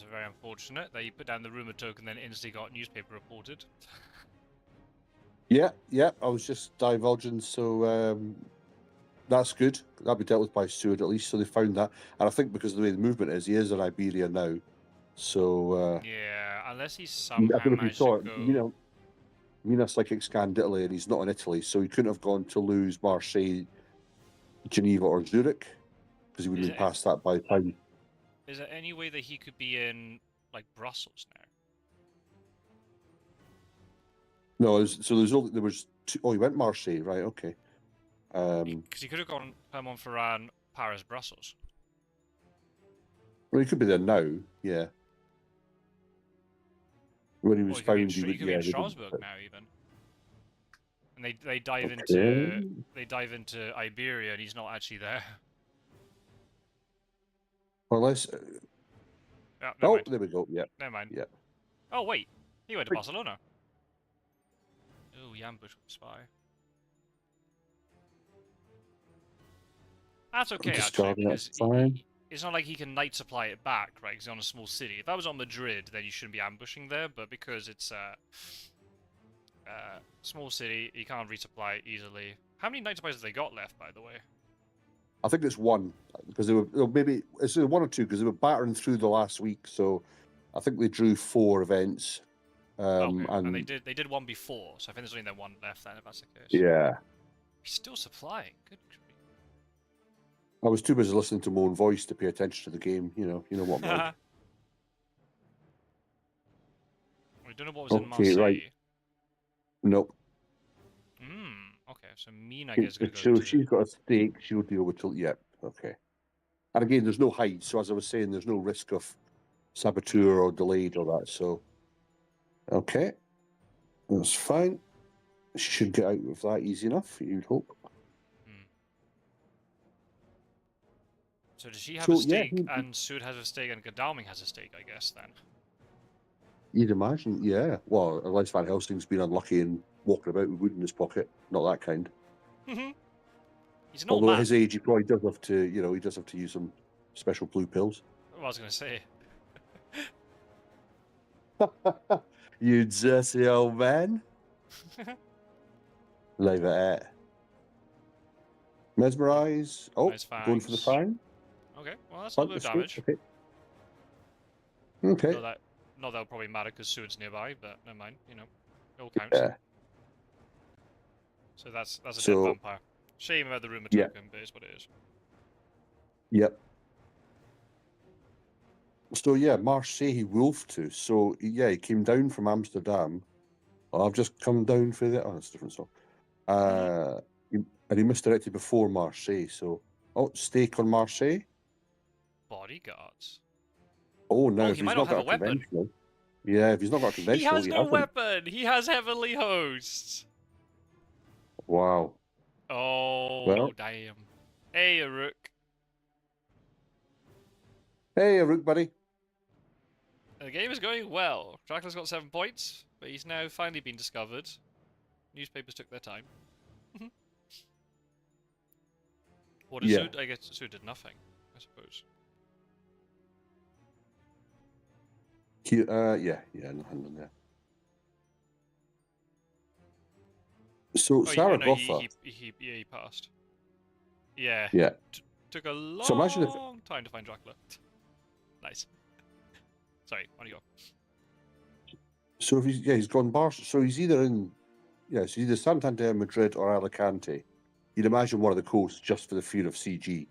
very unfortunate that you put down the rumour token, then instantly got newspaper reported. Yeah, I was just divulging, so that's good. That'll be dealt with by Stewart at least, so they found that. And I think because of the way the movement is, he is in Iberia now. So yeah, unless he's I somehow don't know if you managed saw to it. go. Mina Psychic scanned Italy, and he's not in Italy, so he couldn't have gone to Toulouse, Marseille, Geneva, or Zurich, because he would have been past that by the time. Is there any way that he could be in, like, Brussels now? No, there was 2. Oh, he went Marseille, right? Okay. Because he could have gone Clermont-Ferrand, Paris, Brussels. Well, he could be there now. Yeah. When he was found, he could be in Strasbourg now, even. And they dive into Iberia, and he's not actually there. Unless. Oh, there we go. Yeah. Never mind. Yeah. Oh wait, he went to Barcelona. Oh, he ambushed with Spy. That's okay, actually, because it's not like he can night supply it back, right? Because he's on a small city. If that was on Madrid, then you shouldn't be ambushing there, but because it's a small city, you can't resupply it easily. How many night supplies have they got left, by the way? I think it's 1, because they were, maybe it's 1 or 2, because they were battering through the last week, so I think they drew 4 events. Okay, and they did 1 before, so I think there's only then 1 left then, if that's the case. Yeah. He's still supplying. Good. I was too busy listening to my own voice to pay attention to the game. You know what, Mike? We don't know what was in Okay, right. Marseille. Nope. Okay, so Mina, I guess, is going to go So to... she's got a stake. She'll deal with till. Yep. Okay. And again, there's no height, so as I was saying, there's no risk of saboteur or delayed or that. So, okay, that's fine. She should get out of that easy enough. You'd hope. So does she have So, a yeah, stake, and Sud has a stake, and Godalming has a stake, I guess, then? You'd imagine, yeah. Well, unless Van Helsing's been unlucky and walking about with wood in his pocket. Not that kind. He's an old Although man. at his age, he probably does have to, he does have to use some special blue pills. What I was going to say. You dirty old man. Leave it at. Mesmerize. Oh, Nice going for the fangs. fang. Okay, well, that's a little bit of damage. Okay. Okay. Not that'll probably matter because Seward's nearby, but never mind. You know, it all counts. Yeah. So that's a dead vampire. Shame about the rumor token, but it's what it is. Yep. So yeah, Marseille he wolfed to. So yeah, he came down from Amsterdam. Oh, I've just come down for the. Oh, that's a different song. And he misdirected before Marseille. So stake on Marseille. Bodyguards. Oh no, Oh, if he he's might not not have got a weapon. conventional. Yeah, if he's not got conventional, He has no hasn't. weapon. He has heavenly hosts. Wow. Oh, well, damn. Hey, Aruk. Hey, Aruk, buddy. The game is going well. Dracula's got 7 points, but he's now finally been discovered. Newspapers took their time. What did Sud? I guess Sud did nothing, I suppose. Nothing on there. So Saragossa. He passed. Yeah. Yeah. Took a long time to find Dracula. Nice. Sorry, on you go. So if he's gone Barca. So he's either in, so he's either Santander, Madrid, or Alicante. You'd imagine one of the coasts just for the fear of CG.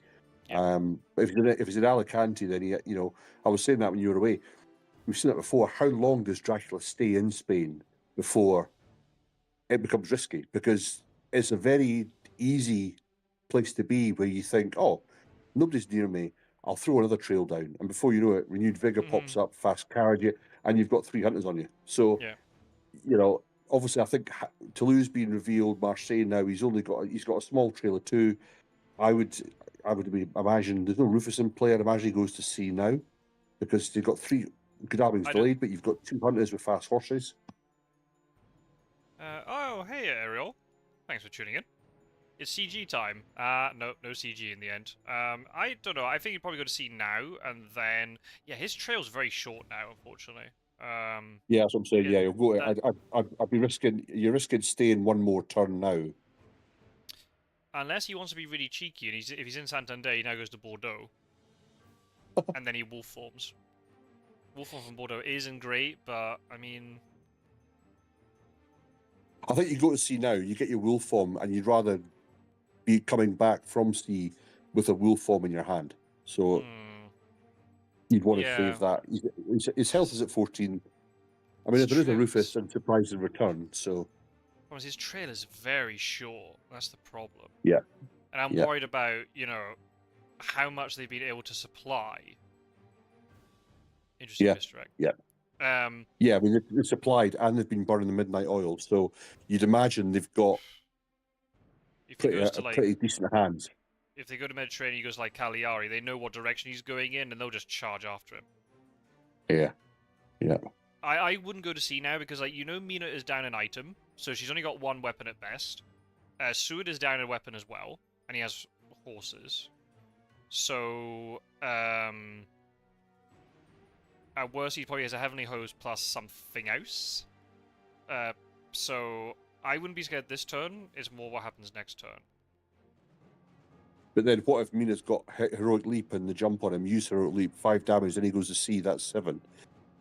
Yeah. But if he's in Alicante, then I was saying that when you were away. We've seen that before. How long does Dracula stay in Spain before it becomes risky? Because it's a very easy place to be where you think, oh, nobody's near me. I'll throw another trail down. And before you know it, renewed vigor pops up, fast carriage, and you've got 3 hunters on you. So, obviously, I think Toulouse being revealed, Marseille now, he's got a small trail of 2. I would imagine there's no Rufus in play. I'd imagine he goes to C now because you've got 3. Godalming's delayed, but you've got 2 hunters with fast horses. Oh, hey, Ariel. Thanks for tuning in. It's CG time. No CG in the end. I don't know. I think you'd probably go to C now, and then his trail's very short now, unfortunately. Yeah, that's what I'm saying. Yeah, you'll go. I'd be risking. You're risking staying 1 more turn now. Unless he wants to be really cheeky, and if he's in Santander, he now goes to Bordeaux, and then he wolf forms. Wolf form from Bordeaux isn't great, but I mean. I think you go to C now. You get your wolf form, and you'd rather be coming back from C with a wolf form in your hand. So you'd want to save that. His health is at 14. I mean, there is a Rufus and surprise and return. So his trail is very short. That's the problem. Yeah. And I'm worried about how much they've been able to supply. Interesting misdirect. Yeah. I mean, they've supplied and they've been burning the midnight oil, so you'd imagine they've got pretty decent hands. If they go to Mediterranean, he goes like Cagliari, they know what direction he's going in, and they'll just charge after him. Yeah. I wouldn't go to C now because, Mina is down an item, so she's only got 1 weapon at best. Seward is down a weapon as well, and he has horses. So, at worst, he probably has a Heavenly Hose plus something else. So, I wouldn't be scared this turn. It's more what happens next turn. But then what if Mina's got Heroic Leap and the jump on him, use Heroic Leap, 5 damage, then he goes to C, that's 7.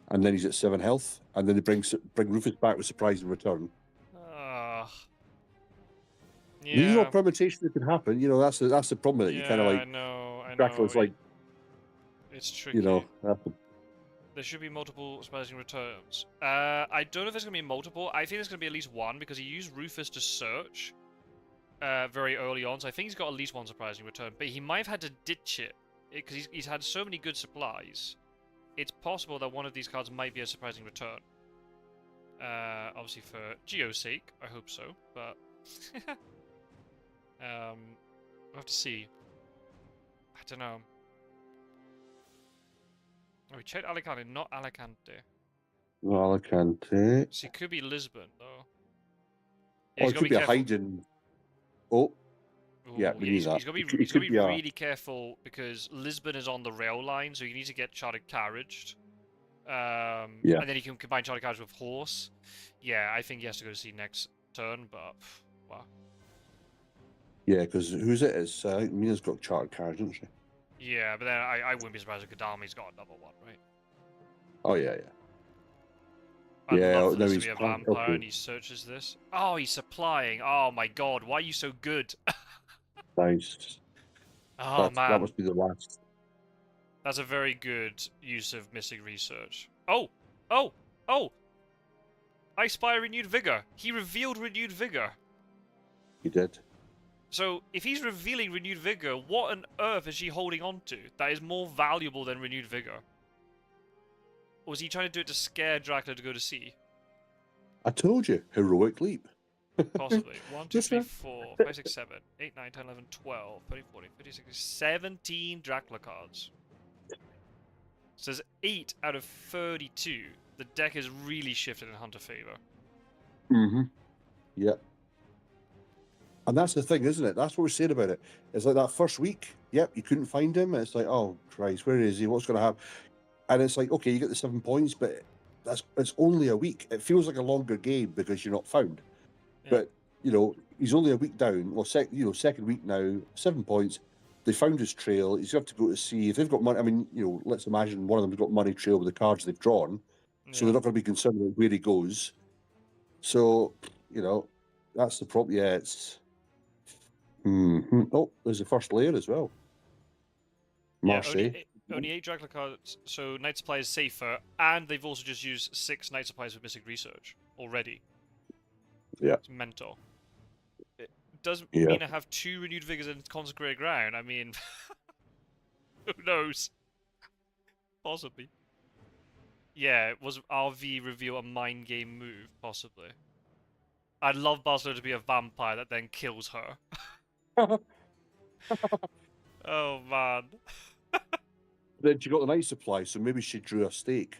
And then he's at 7 health, and then they bring Rufus back with surprise and return. These are all permutations that can happen. That's the problem with it. You kind of like... I know. Dracula's like... It's tricky. There should be multiple surprising returns. I don't know if there's going to be multiple. I think there's going to be at least one because he used Rufus to search very early on. So I think he's got at least one surprising return. But he might have had to ditch it because he's had so many good supplies. It's possible that one of these cards might be a surprising return. Obviously for Geo's sake, I hope so. But we'll have to see. I don't know. Oh, we checked Alicante, not Alicante. No, Alicante. So it could be Lisbon, though. Yeah, oh, it could be a hiding. Oh, yeah, we need that. He's got to be really careful because Lisbon is on the rail line, so you need to get chartered carriaged. Yeah. And then he can combine chartered carriage with horse. Yeah, I think he has to go to sea next turn, but wow. Yeah, because who's it? It's Mina's got chartered carriage, doesn't she? Yeah, but then I wouldn't be surprised if Gadami's got another one, right? Oh yeah, yeah. I'd love for this to be a vampire and he searches this. Oh, he's supplying. Oh my god, why are you so good? Nice. Oh man. That must be the last. That's a very good use of Mystic Research. Oh! Oh! Oh! I spy renewed vigor. He revealed renewed vigor. He did. So, if he's revealing renewed vigor, what on earth is she holding on to that is more valuable than renewed vigor? Or was he trying to do it to scare Dracula to go to sea? I told you, heroic leap. Possibly. 1, 2, 3, 4, 5, 6, 7, 8, 9, 10, 11, 12, 13, 14, 15, 16, 17 Dracula cards. So there's 8 out of 32. The deck is really shifted in Hunter favor. Mm-hmm. Yep. And that's the thing, isn't it? That's what we're saying about it. It's like that first week, yep, you couldn't find him. And it's like, oh, Christ, where is he? What's going to happen? And it's like, okay, you get the 7 points, but it's only a week. It feels like a longer game because you're not found. Yeah. But, you know, he's only a week down. Well, second week now, 7 points. They found his trail. He's got to go to see if they've got money. I mean, you know, let's imagine one of them's got money trail with the cards they've drawn. Yeah. So they're not going to be concerned about where he goes. So, you know, that's the problem. Yeah, it's... Mm-hmm. Oh, there's the first layer as well. Marseille. Yeah, only 8 Dracula cards, so Night Supply is safer, and they've also just used 6 Night Supplies with Mystic Research already. Yeah. It's mental. It does Mina have 2 Renewed Vigors and Consecrated Ground? I mean, who knows? Possibly. Yeah, was RV reveal a mind game move? Possibly. I'd love Barcelona to be a vampire that then kills her. Oh man. Then she got the Night Supply, so maybe she drew a stake.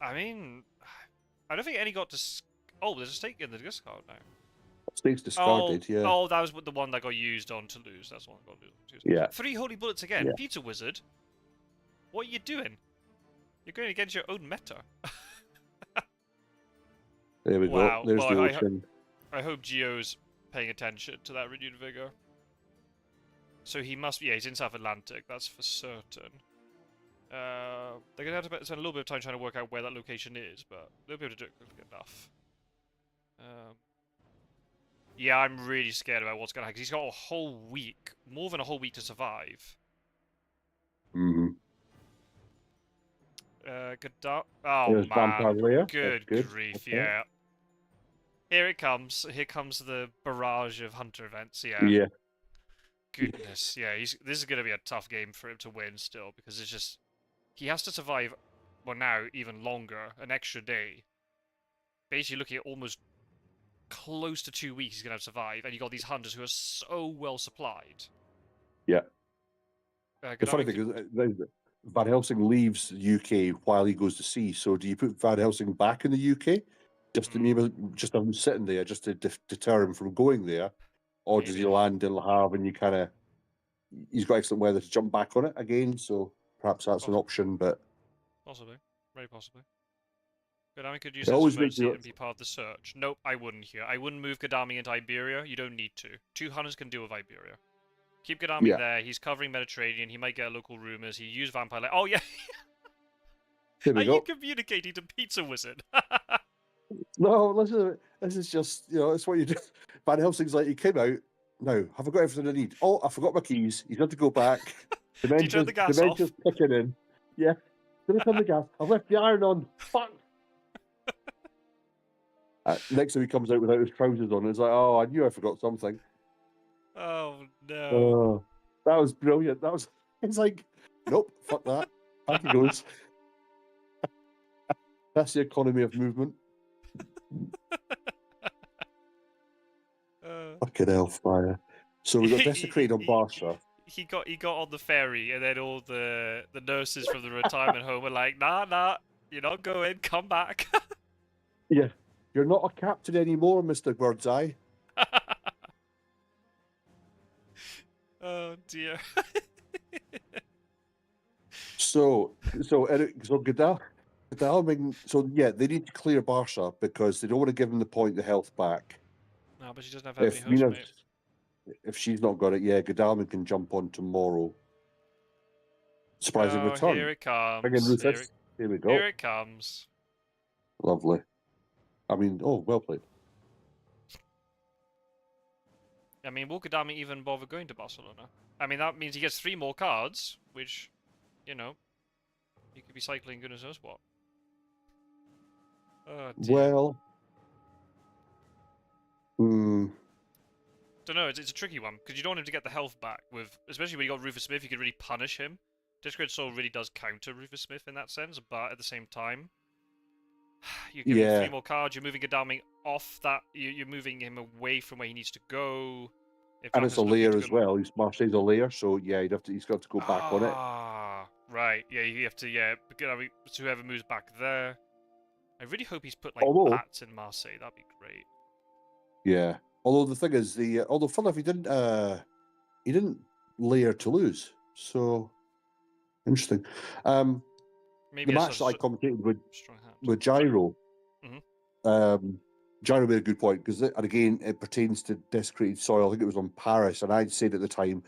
I mean, I don't think any got to. Oh, there's a stake in the discard now. Stake's discarded, yeah. Oh, that was the one that got used on Toulouse. That's the one that got used. Yeah. 3 holy bullets again. Yeah. Pizzawizard. What are you doing? You're going against your own meta. There we go. There's the ocean. I hope Geo's paying attention to that renewed vigor. So he must be, yeah, he's in South Atlantic, that's for certain. They're going to have to spend a little bit of time trying to work out where that location is, but they'll be able to do it quickly enough. Yeah, I'm really scared about what's going to happen, because he's got a whole week, more than a whole week to survive. Mm-hmm. Oh, man. Good grief, okay. Yeah. Here it comes. Here comes the barrage of Hunter events, yeah. Yeah. Goodness, yeah. This is going to be a tough game for him to win still, because it's just... He has to survive, well now, even longer, an extra day. Basically looking at almost close to 2 weeks he's going to survive, and you got these Hunters who are so well supplied. Yeah. The funny thing is, Van Helsing leaves the UK while he goes to sea, so do you put Van Helsing back in the UK? Just to maybe just have him sitting there, just to deter him from going there, or maybe. Does he land in Le Havre and you kind of he's got excellent weather to jump back on it again? So perhaps that's an option, but possibly, very possibly. Gadami could use this emergency and be part of the search. Nope, I wouldn't here. I wouldn't move Gadami into Iberia. You don't need to. 2 Hunters can deal with Iberia. Keep Gadami there. He's covering Mediterranean. He might get local rumors. He used Vampire. Oh yeah. Are you communicating to Pizzawizard? No, listen, this is just, you know, it's what you do. Van Helsing's like, he came out, now, have I got everything I need? Oh, I forgot my keys. He's got to go back. Did you turn the gas off? Kicking in. Yeah. Did I turn the gas? I've left the iron on. Fuck. Next time he comes out without his trousers on, it's like, oh, I knew I forgot something. Oh no. Oh, that was brilliant. That was. It's like, nope, fuck that. Back he goes. That's the economy of movement. Fucking hellfire. So we got desecrated on Barsha. He got on the ferry, and then all the nurses from the retirement home were like, nah, you're not going, come back. Yeah, you're not a captain anymore, Mr. Birdseye. Oh dear. So Godalming, so yeah, they need to clear Barsha because they don't want to give him the point the health back. No, but she doesn't have any host, mate. If she's not got it, yeah, Godalming can jump on tomorrow. Surprising return. Here it comes. Here we go. Here it comes. Lovely. I mean, oh, well played. I mean, will Godalming even bother going to Barcelona? I mean, that means he gets 3 more cards, which, you know, he could be cycling goodness knows what. Oh, dear. Well, Don't know. It's a tricky one because you don't want him to get the health back with, especially when you got Rufus Smith. You could really punish him. Discred Soul really does counter Rufus Smith in that sense, but at the same time, you're giving him 3 more cards. You're moving Godalming off that. You're moving him away from where he needs to go. And it's a layer as well. Marseille's a layer, so yeah, he's got to go back on it. Ah, right. Yeah, you have to. Yeah, so whoever moves back there. I really hope he's put like bats in Marseille. That'd be great. Yeah. Although the thing is, although fun enough, he didn't layer Toulouse, so interesting. Maybe the match that I commentated with Gyro, Gyro made a good point because, and again, it pertains to desecrated soil. I think it was on Paris, and I'd said at the time,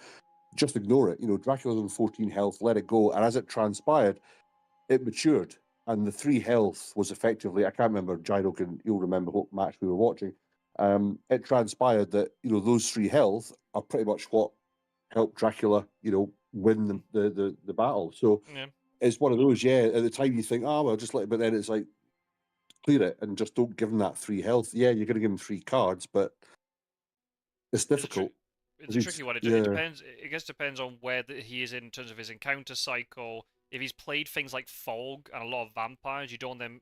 just ignore it. You know, Dracula's on 14 health, let it go. And as it transpired, it matured, and the 3 health was effectively, I can't remember. Gyro you'll remember what match we were watching. It transpired that, you know, those 3 health are pretty much what helped Dracula, you know, win the battle. So it's one of those, yeah, at the time you think, oh, well, just let it, but then it's like, clear it and just don't give him that 3 health. Yeah, you're going to give him 3 cards, but it's difficult. It's a tricky one. It depends. It just depends on where he is in terms of his encounter cycle. If he's played things like Fog and a lot of vampires, you don't want them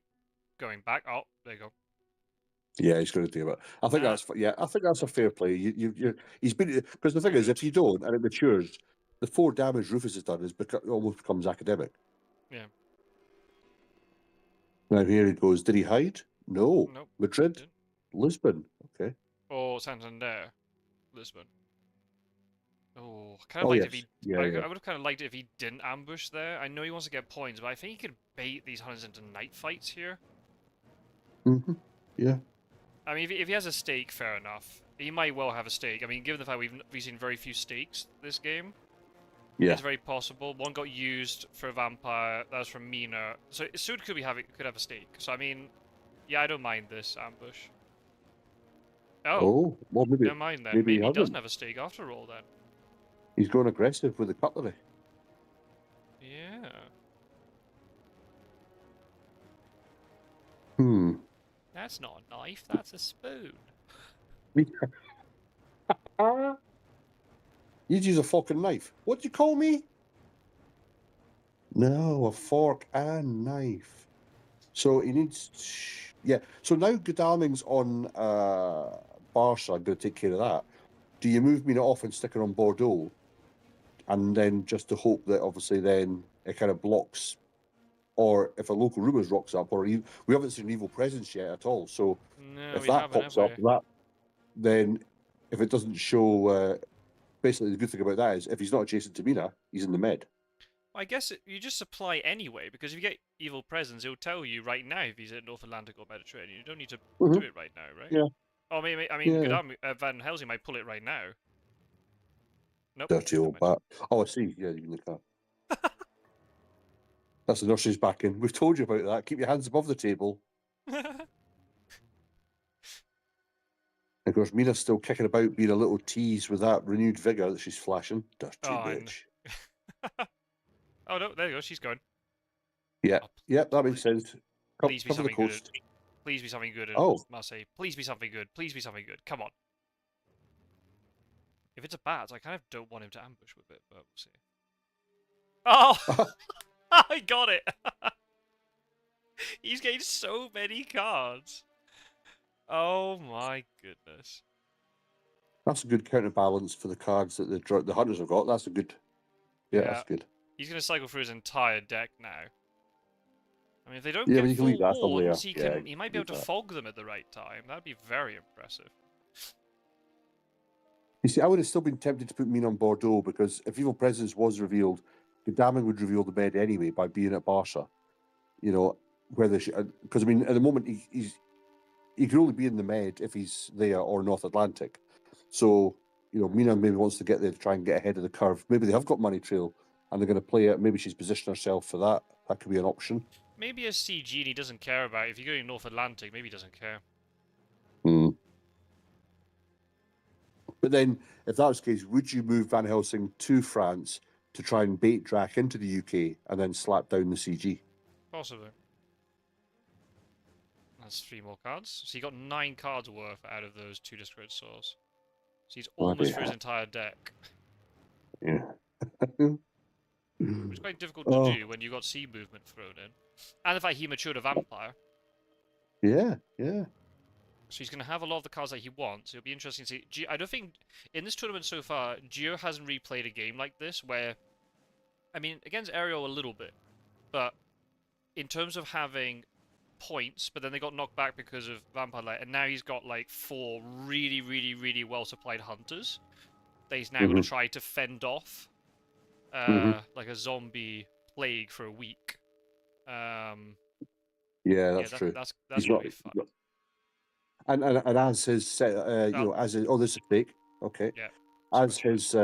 going back. Oh, there you go. Yeah, he's going to do it. I think that's a fair play. He's been, because the thing is, if you don't and it matures, the 4 damage Rufus has done almost becomes academic. Yeah. Now here he goes. Did he hide? No. Nope. Madrid, Lisbon. Okay. Or Santander, Lisbon. Oh, I kind of liked if he. I would have kind of liked it if he didn't ambush there. I know he wants to get points, but I think he could bait these hunters into night fights here. Yeah. I mean, if he has a stake, fair enough. He might well have a stake. I mean, given the fact we've seen very few stakes this game, it's very possible. One got used for a vampire. That was from Mina. So Sud could have a stake. So I mean, yeah, I don't mind this ambush. Oh, well, maybe. Never mind then. Maybe he doesn't have a stake after all then. He's going aggressive with the cutlery. Yeah. That's not a knife, that's a spoon. You'd use a fork and knife. What do you call me? No, a fork and knife. So he needs... Yeah, so now Godalming's on Barsha. I'm going to take care of that. Do you move Mina off and stick her on Bordeaux? And then just to hope that obviously then it kind of blocks, or if a local rumours rocks up, or we haven't seen Evil Presence yet at all. So if that pops up, then if it doesn't show, basically the good thing about that is if he's not adjacent to Mina, he's in the med. I guess you just supply anyway, because if you get Evil Presence, it'll tell you right now if he's in North Atlantic or Mediterranean. You don't need to do it right now, right? Yeah. Oh, maybe, I mean, Van Helsing might pull it right now. Nope. Dirty old bat. Oh, I see. Yeah, you can look at that. That's the nursery's back in. We've told you about that. Keep your hands above the table. Of course, Mina's still kicking about, being a little tease with that renewed vigour that she's flashing. Dirty bitch. Oh, no, there you go. She's gone. Yeah, Oh, yeah, that makes sense. please be Cover the something good. coast. Please be something good at Oh, Marseille. Please be something good. Please be something good. Come on. If it's a bat, I kind of don't want him to ambush with it, but we'll see. Oh! I got it! He's getting so many cards. Oh my goodness. that's a good counterbalance for the cards that the hunters have got. That's a good. Yeah, Yeah. that's good. He's going to cycle through his entire deck now. I mean, if they don't Yeah, get but you can leave full that somewhere. warns, Yeah, he might be able leave to that. fog them at the right time. That'd be very impressive. You see, I would have still been tempted to put Mina on Bordeaux because if Evil Presence was revealed, Godalming would reveal the bed anyway by being at Barca. You know, whether she, because I mean, at the moment he can only be in the Med if he's there or North Atlantic. So, you know, Mina maybe wants to get there to try and get ahead of the curve. Maybe they have got Money Trail and they're going to play it. Maybe she's positioned herself for that. That could be an option. Maybe a CG and he doesn't care about it. If you're going North Atlantic, maybe he doesn't care. Hmm. But then, if that was the case, would you move Van Helsing to France to try and bait Drac into the UK and then slap down the CG? Possibly. That's 3 more cards. So he got 9 cards worth out of those 2 Discard Swords. So he's almost through his entire deck. Yeah. Which is quite difficult to Oh, do when you got sea movement thrown in. And the fact he matured a vampire. yeah, yeah. So he's going to have a lot of the cards that he wants. It'll be interesting to see. I don't think, in this tournament so far, Gio hasn't replayed a game like this where, I mean, against Ariel a little bit, but in terms of having points, but then they got knocked back because of Vampire Light, and now he's got like 4 really, really, really well-supplied hunters that he's now going to try to fend off like a zombie plague for a week. Yeah, that's true. That's He's going not, to be fun. and as his set, you know, as his, oh, this is fake. Okay. Yeah. As his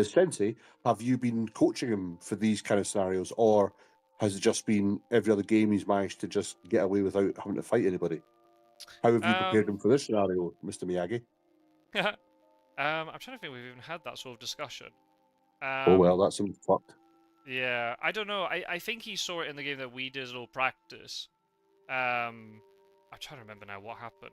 sensei, have you been coaching him for these kind of scenarios, or has it just been every other game he's managed to just get away without having to fight anybody? How have you prepared him for this scenario, Mr. Miyagi? I'm trying to think if we've even had that sort of discussion. Oh well, that's him fucked. Yeah, I don't know. I think he saw it in the game that we did as a little practice. I'm trying to remember now what happened.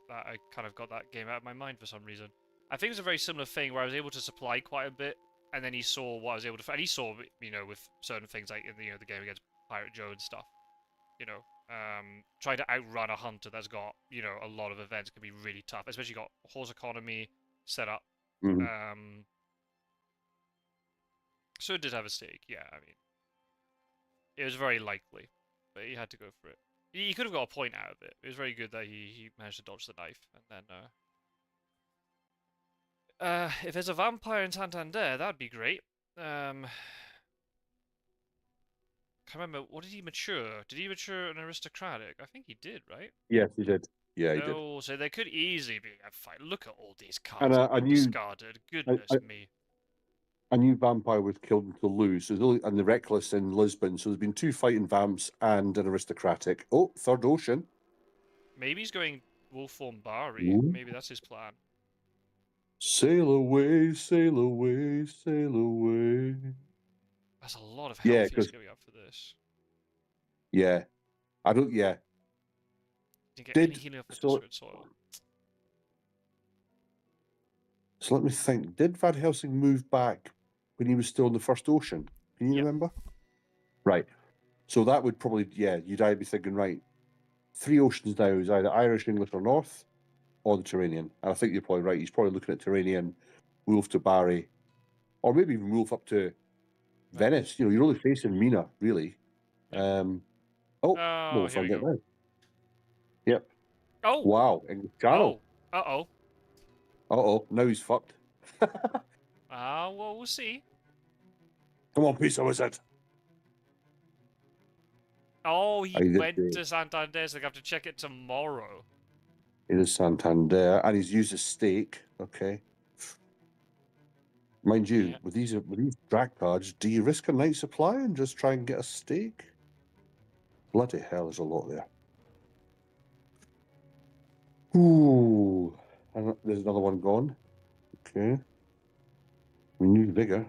I kind of got that game out of my mind for some reason. I think it's a very similar thing where I was able to supply quite a bit, and then he saw what I was able to. And he saw, you know, with certain things like in the game against Pirate Joe and stuff. You know, trying to outrun a hunter that's got, you know, a lot of events can be really tough, especially got horse economy set up. So it did have a stake, yeah. I mean, it was very likely, but he had to go for it. He could have got a point out of it. It was very good that he managed to dodge the knife, and then if there's a vampire in Santander, that'd be great. Can't remember, what did he mature? Did he mature an aristocratic? I think he did, right? Yes, he did. Yeah, he did. Oh, so there could easily be a fight. Look at all these And cards that we discarded. Goodness me. a new vampire was killed in Toulouse, and the Reckless in Lisbon. So there's been 2 fighting vamps and an aristocratic. Oh, third ocean. Maybe he's going wolf form Bari. Ooh. Maybe that's his plan. Sail away, sail away, sail away. That's a lot of health he's going up for this. Yeah, I don't. Yeah, Didn't get any healing off the Discord Soil. So let me think. Did Van Helsing move back when he was still in the first ocean? Can you remember? Right. So that would probably, yeah, you'd either be thinking, right, 3 oceans now is either Irish, English, or North, or the Turanian. And I think you're probably right. He's probably looking at Turanian, Wolf to Bari, or maybe even Wolf up to Venice. You know, you're only facing Mina, really. We'll find out now. Yep. Oh! Wow. English Channel. Oh. Uh-oh. Uh-oh. Now he's fucked. Well, we'll see. Come on, Pizzawizard. Oh, he went to Santander, so they have to check it tomorrow. It is Santander, and he's used a stake. Okay. Mind you, with these Drac cards, do you risk a night supply and just try and get a stake? Bloody hell, there's a lot there. Ooh, and there's another one gone. Okay. We need bigger.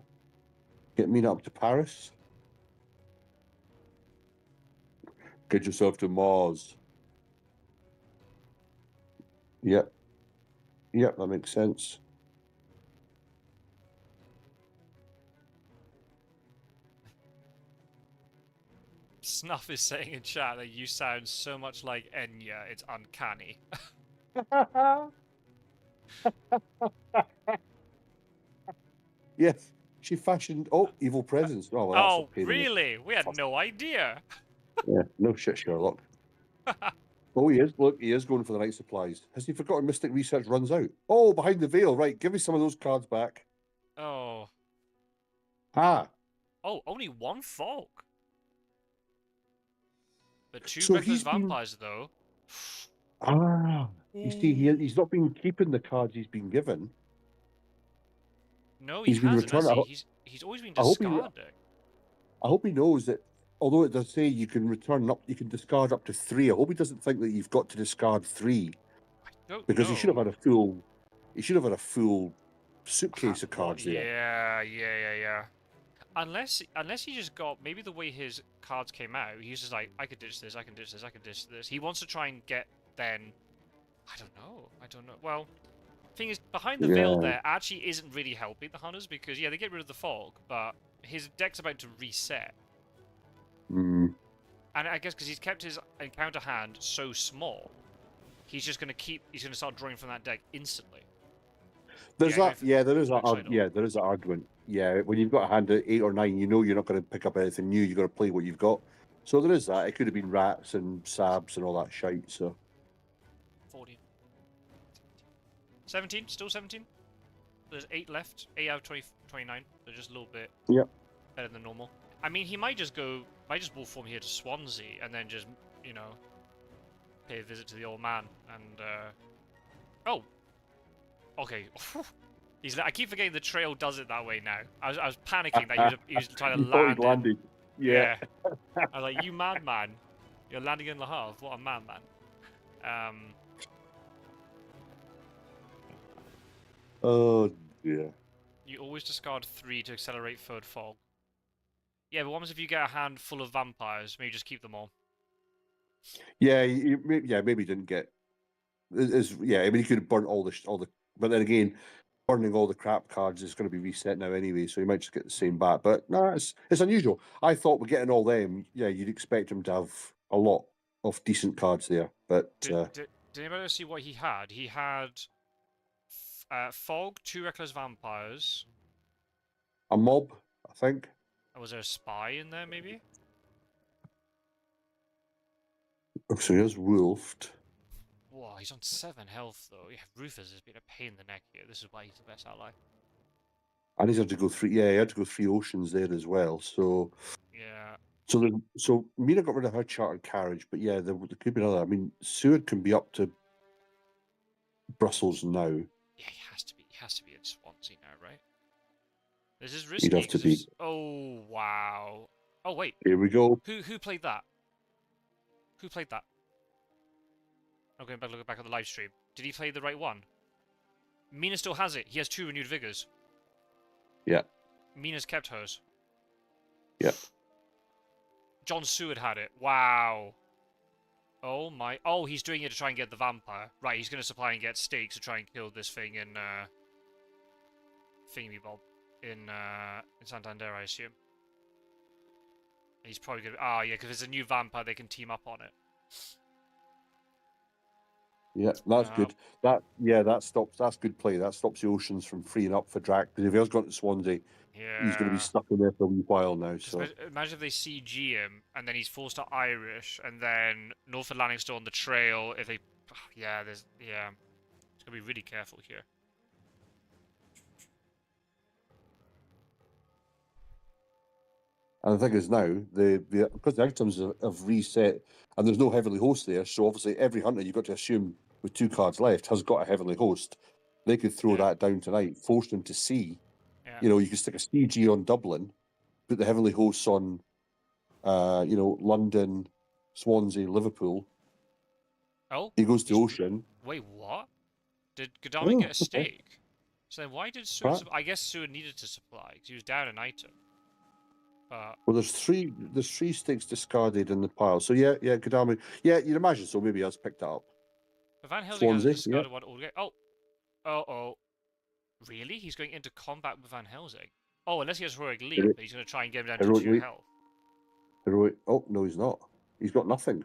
Get Mina up to Paris. Get yourself to Mars. Yep. Yep, that makes sense. Snuff is saying in chat that you sound so much like Enya, it's uncanny. Yes, she fashioned. Oh, evil presence. Oh, well, that's a Oh, pain in the. really? We had no idea. Yeah, no shit, Sherlock. Oh, he is. Look, he is going for the night supplies. Has he forgotten Mystic Research runs out? Oh, behind the veil. Right, give me some of those cards back. Oh. Ah, Oh, only one folk. But two so reckless he's been. vampires, though. Ah, you see, he's not been keeping the cards he's been given. No, he He's been hasn't, has returning. he? He's always been I hope he. discarding. I hope he knows that. Although it does say you can return up, you can discard up to 3. I hope he doesn't think that you've got to discard 3 I don't because he should have know. had a full. He should have had a full suitcase of Well, cards there. yeah. Unless he just got maybe the way his cards came out, he's just like, I could ditch this, I can ditch this, I can ditch this. He wants to try and get then. I don't know. Well, thing is, behind the veil Yeah. there actually isn't really helping the hunters because yeah, they get rid of the fog, but his deck's about to reset. Mm. And I guess because he's kept his encounter hand so small, he's just gonna start drawing from that deck instantly. There's Yeah, that. Yeah, there is that. Lucidal. Yeah, there is that argument. Yeah, when you've got a hand at 8 or 9, you know you're not going to pick up anything new. You've got to play what you've got. So there is that. It could have been rats and sabs and all that shite. So 14. 17? Still 17? There's 8 left. 8 out of 29. They're just a little bit better than normal. I mean, he might just wolf form here to Swansea and then just, you know, pay a visit to the old man and, oh! Okay. I keep forgetting the trail does it that way now. I was panicking that he was trying to you thought land he'd landed. Yeah. I was like, you madman. You're landing in Le Havre. What a madman. Oh dear. You always discard 3 to accelerate third fog. Yeah, but what happens if you get a hand full of vampires? Maybe just keep them all. Yeah, maybe he didn't get. Yeah, I mean, he could have burnt all the. But then again, burning all the crap cards is going to be reset now anyway, so he might just get the same back. But no, it's unusual. I thought we're getting all them. Yeah, you'd expect him to have a lot of decent cards there. But Did anybody else see what he had? He had Fog, 2 Reckless Vampires. a mob, I think. Was there a spy in there, maybe? Oh, so here's Wolfed. Whoa, he's on 7 health, though. Yeah, Rufus has been a pain in the neck here. This is why he's the best ally. And he's had to go 3. Yeah, he had to go 3 oceans there as well. So Yeah. So Mina got rid of her chartered carriage, but yeah, there could be another. I mean, Seward can be up to Brussels now. Yeah, he has to be. He has to be in Swansea now, right? This is risky. He'd have to be. Oh wow. Oh wait. Here we go. Who played that? Who played that? I'm going back looking back at the live stream. Did he play the right one? Mina still has it. He has 2 renewed vigors. Yeah. Mina's kept hers. Yep. John Seward had it. Wow. Oh my. Oh, he's doing it to try and get the vampire. Right, he's going to supply and get stakes to try and kill this thing in Thingy Bob in Santander, I assume. He's probably going to. Ah, yeah, because it's a new vampire, they can team up on it. Yeah, that's good. That's good play. That stops the oceans from freeing up for Drac. Because if he has gone to Swansea, he's going to be stuck in there for a wee while now. So imagine if they CG him and then he's forced to Irish, and then Norfolk Landing still on the trail. If they, it's gonna be really careful here. and the thing is now because the items have reset and there's no heavenly host there, so obviously every hunter you've got to assume with 2 cards left has got a heavenly host. They could throw that down tonight, force them to sea. Yeah. You know, you could stick a CG on Dublin, put the heavenly hosts on, London, Swansea, Liverpool. Oh, he goes to Ocean. Wait, what? Did Godalming get a stake? So then why did Seward... I guess Seward needed to supply, because he was down an item. But Well, there's three stakes discarded in the pile. So yeah, Kadami. Yeah, you'd imagine so. Maybe he has picked that up. Van Helsing has a Swansea, yeah. discarded one all game. Oh. Really? He's going into combat with Van Helsing? Oh, unless he has Heroic Leap, but he's going to try and get him down to Heroic 2 leap. health. Heroic. Oh no, he's not. He's got nothing.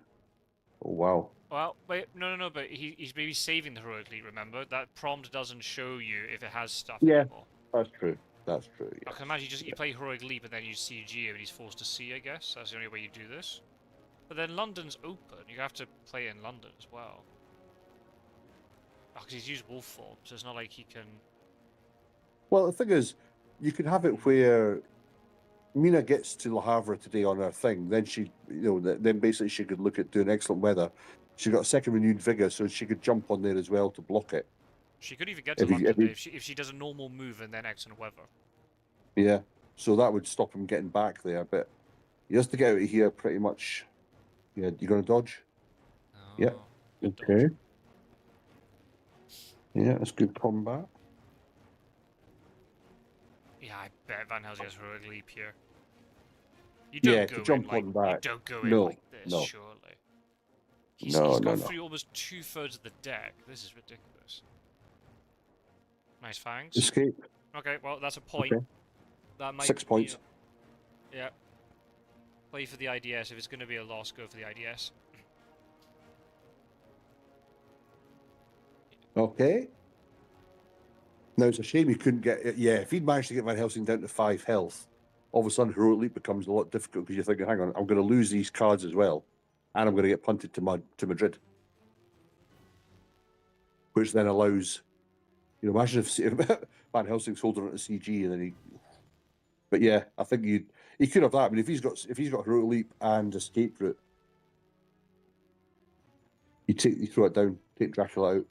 Oh wow. Well, wait, no, but he's maybe saving the Heroic Leap, remember? That prompt doesn't show you if it has stuff Yeah, anymore. that's true. That's true. I Yes. can imagine you play Heroic Leap and then you CG him and he's forced to C, I guess. That's the only way you do this. But then London's open. You have to play in London as well. Oh, because he's used Wolf form, so it's not like he can... Well, the thing is, you could have it where Mina gets to Le Havre today on her thing. Then she, then basically she could look at doing excellent weather. She got a second renewed vigor, so she could jump on there as well to block it. She could even get to London if she does a normal move and then excellent weather. Yeah, so that would stop him getting back there. But he has to get out of here pretty much. Yeah, you gonna dodge? Oh, Yeah. Okay. dodge. Yeah, that's good combat. Yeah, I bet Van Helsing has Heroic Leap here. You don't go to jump in like on back. you don't go in No, like this, no. surely. He's No. gone through almost 2/3 of the deck. This is ridiculous. Nice fangs. Escape. Okay, well that's a point. Okay. That might 6 points. Yeah. Play for the IDS. If it's going to be a loss, go for the IDS. Okay. Now it's a shame he couldn't get it. Yeah, if he'd managed to get Van Helsing down to 5 health, all of a sudden Heroic Leap becomes a lot difficult because you're thinking, hang on, I'm going to lose these cards as well, and I'm going to get punted to Madrid, which then allows, imagine if Van Helsing's holding it to CG and then he. But yeah, I think he could have that. I mean, if he's got Heroic Leap and Escape Route, you throw it down, take Dracula out.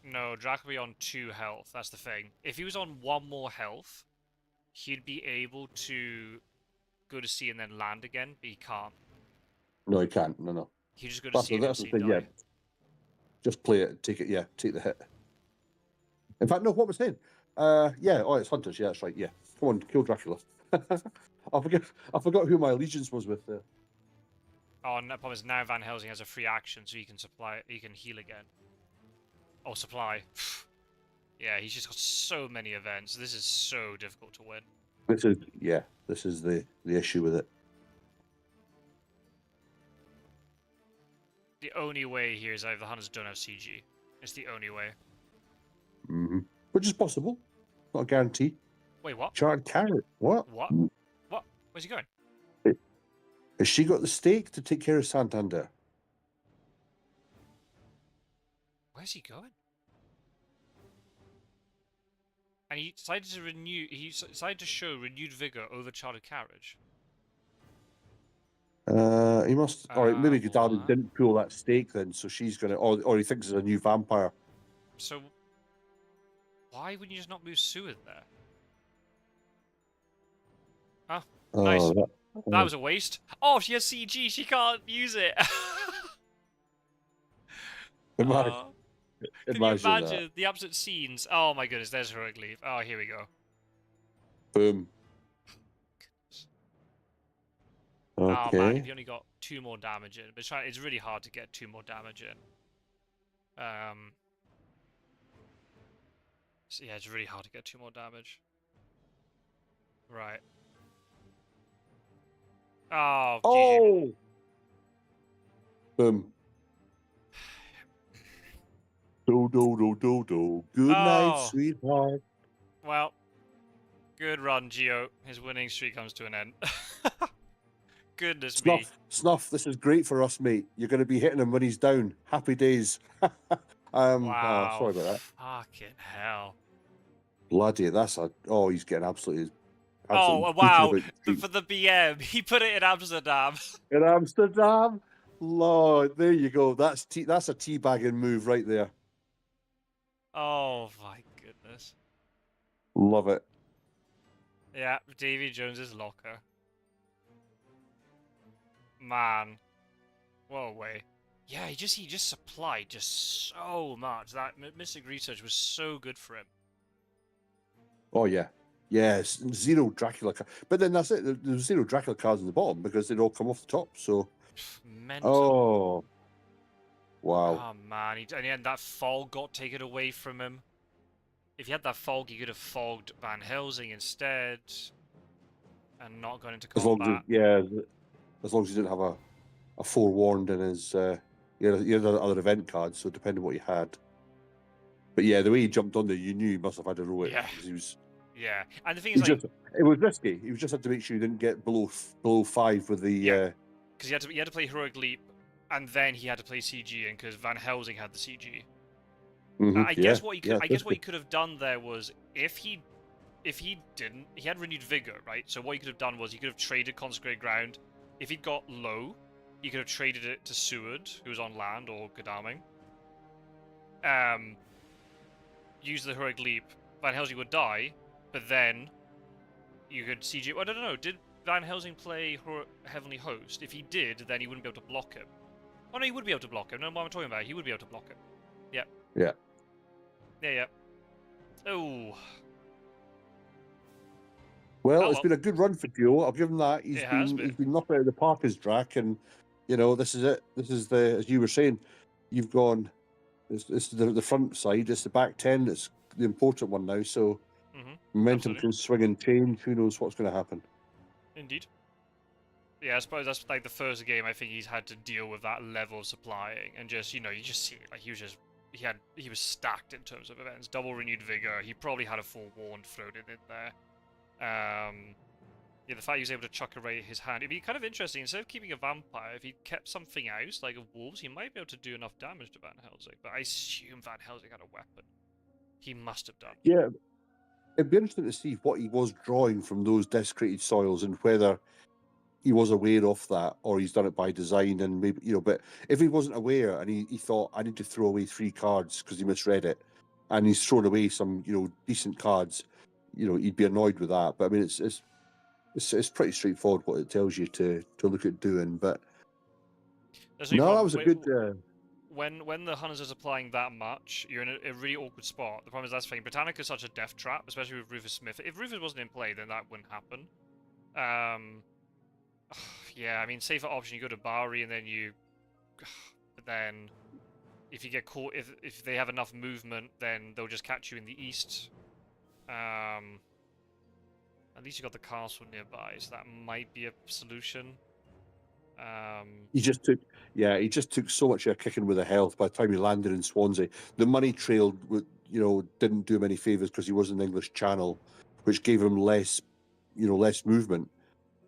No, Drac will be on 2 health. That's the thing. If he was on 1 more health, he'd be able to go to C and then land again, but he can't. No, he can't. No. He just go to C and that's C the thing. die. Yeah, just play it, take it. Yeah, take the hit. In fact, no. What was saying? Yeah. Oh, it's Hunters. Yeah, that's right. Yeah. Come on, kill Dracula. I forgot who my allegiance was with there. Oh, and the problem is now Van Helsing has a free action, so he can heal again. Oh, supply. Yeah, he's just got so many events. This is so difficult to win. This is the issue with it. The only way here is either the Hunters don't have CG. It's the only way. Mm-hmm. Which is possible. Not a guarantee. Wait, what? Charred Carrot. What? What? What? Where's he going? Has she got the stake to take care of Santander? Where's he going? And he decided to he decided to show renewed vigor over Chartered Carriage. He must. All right, maybe Gaddafi What? didn't pull that stake then, so she's gonna. Or he thinks it's a new vampire. So, why wouldn't you just not move Seward there? Oh, nice. That was a waste. Oh, she has CG. She can't use it. Imagine, Can you imagine the absolute scenes? Oh my goodness, there's Heroic Leap. Oh, here we go. Boom. Okay. Oh man, if you only got 2 more damage in. But it's really hard to get 2 more damage in. So yeah, it's really hard to get 2 more damage. Right. Oh, GG. Boom. Do. Good night, sweetheart. Well, good run, Gio. His winning streak comes to an end. Goodness me. Snuff, this is great for us, mate. You're going to be hitting him when he's down. Happy days. Wow. Oh, sorry about that. Fucking hell. Bloody, he's getting absolutely Oh, wow. For the BM, he put it in Amsterdam. In Amsterdam? Lord, there you go. That's a teabagging move right there. Oh, my goodness. Love it. Yeah, Davy Jones's locker. Man. What a way. Yeah, he just supplied just so much. That Mystic Research was so good for him. Oh, yeah. Yes, 0 Dracula. But then that's it. There's 0 Dracula cards in the bottom because they'd all come off the top. So, Mental. oh, wow. Oh man, and then that fog got taken away from him. If he had that fog, he could have fogged Van Helsing instead, and not gone into As long as combat. as long as he didn't have a forewarned in his he had other event cards. So depending on what he had. But yeah, the way he jumped on there, you knew he must have had to roll it. Yeah. He was. Yeah, and the thing is, like, It was risky. He just had to make sure he didn't get below 5 with the. Yeah. Because he had to play Heroic Leap, and then he had to play CG, and because Van Helsing had the CG. I guess what he could have done there was if he didn't, he had renewed vigor, right? So what he could have done was he could have traded Consecrated Ground. If he'd got low, he could have traded it to Seward, who was on land, or Godalming. Use the Heroic Leap. Van Helsing would die, but then you could CG. I don't know. Did Van Helsing play Heavenly Host? If he did, then he wouldn't be able to block him. Oh no, he would be able to block him. No, what I'm talking about, he would be able to block him. Yeah. Yeah. Yeah. Oh. Well, it's been a good run for Joe. I'll give him that. He's been knocked out of the park as Drac, and this is it. This is as you were saying, you've gone. This is the front side. It's the back 10 that's the important one now. So momentum can swing and change. Who knows what's going to happen? Indeed. Yeah, I suppose that's like the first game I think he's had to deal with that level of supplying, and just you just see it, like he was stacked in terms of events. Double renewed vigor. He probably had a forewarned floated in there. Yeah, the fact he was able to chuck away his hand. It'd be kind of interesting. Instead of keeping a vampire, if he kept something else, like a wolves, he might be able to do enough damage to Van Helsing. But I assume Van Helsing had a weapon. He must have done. Yeah, it'd be interesting to see what he was drawing from those desecrated soils and whether he was aware of that or he's done it by design. And maybe but if he wasn't aware and he thought I need to throw away 3 cards because he misread it, and he's thrown away some decent cards, he'd be annoyed with that. But I mean, it's pretty straightforward what it tells you to look at doing. But no, that was a good. When the Hunters is applying that much, you're in a really awkward spot. The problem is that's the thing. Britannica is such a death trap, especially with Rufus Smith. If Rufus wasn't in play, then that wouldn't happen. Yeah, I mean, safer option, you go to Bari and then but then if you get caught, if they have enough movement, then they'll just catch you in the east. At least you got the castle nearby, so that might be a solution. He just took so much kicking with the health by the time he landed in Swansea. The money trail, didn't do him any favors because he was in the English Channel, which gave him less movement.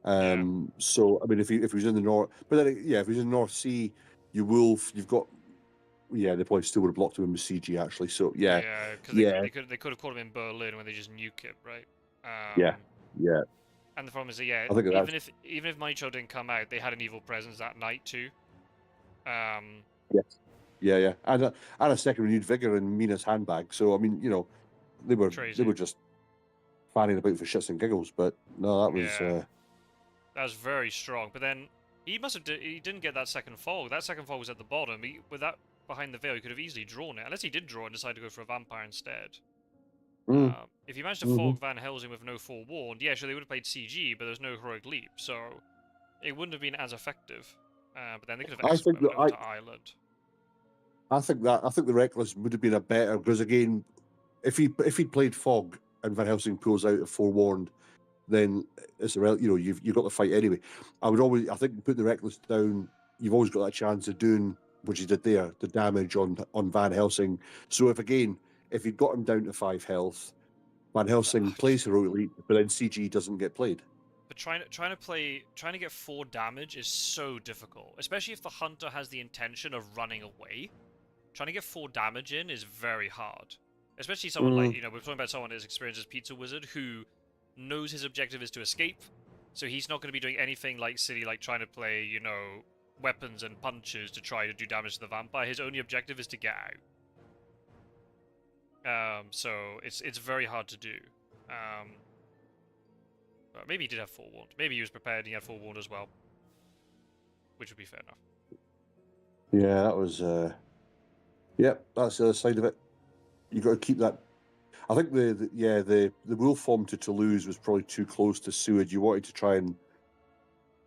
So I mean, if he was in the north, but then if he was in the North Sea, you've got. Yeah, they probably still would have blocked him with CG actually. So yeah, because they could have caught him in Berlin when they just nuke it, right? Yeah. And the problem is that even if Money Trail didn't come out, they had an evil presence that night too. Yes. Yeah, and a second renewed vigor in Mina's handbag. So I mean, they were just fanning about for shits and giggles. But no, that was that was very strong. But then he didn't get that second fog. That second fog was at the bottom. With that behind the veil, he could have easily drawn it. Unless he did draw and decided to go for a vampire instead. If he managed to fog Van Helsing with no forewarned, yeah, sure, they would have played CG, but there's no Heroic Leap, so it wouldn't have been as effective. But then they could have exploded over to Ireland. I think the Reckless would have been a better, because again, if he'd played Fog and Van Helsing pulls out a forewarned, then it's you've got the fight anyway. I think putting the Reckless down, you've always got that chance of doing what you did there, the damage on Van Helsing. So if he'd got him down to 5 health, Van Helsing plays Heroic Leap, but then CG doesn't get played. But trying to get 4 damage is so difficult, especially if the Hunter has the intention of running away. Trying to get 4 damage in is very hard. Especially someone like, we're talking about someone as experienced as Pizzawizard, who knows his objective is to escape, so he's not going to be doing anything like silly, like trying to play, weapons and punches to try to do damage to the vampire. His only objective is to get out. So it's very hard to do. But maybe he did have forewarned. Maybe he was prepared and he had forewarned as well, which would be fair enough. Yeah, that was. That's the other side of it. You got to keep that. I think the wolf form to Toulouse was probably too close to Seward. You wanted to try and,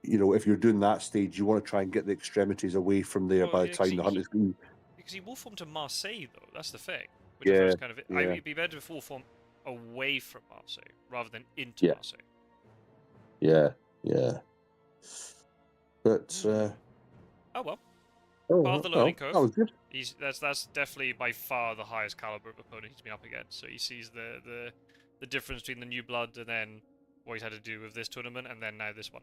if you're doing that stage, you want to try and get the extremities away from there Well, by the yeah, time the hunt is going. because he wolf formed to Marseille though. That's the thing. Which I thought Yeah, was kind of. yeah, It'd be better to wolf form away from Marseille rather than into yeah, Marseille. yeah. But Oh well, oh part of the well, learning that curve. was good. That's definitely by far the highest caliber of opponent he's been up against. So he sees the difference between the new blood and then what he's had to do with this tournament and then now this one.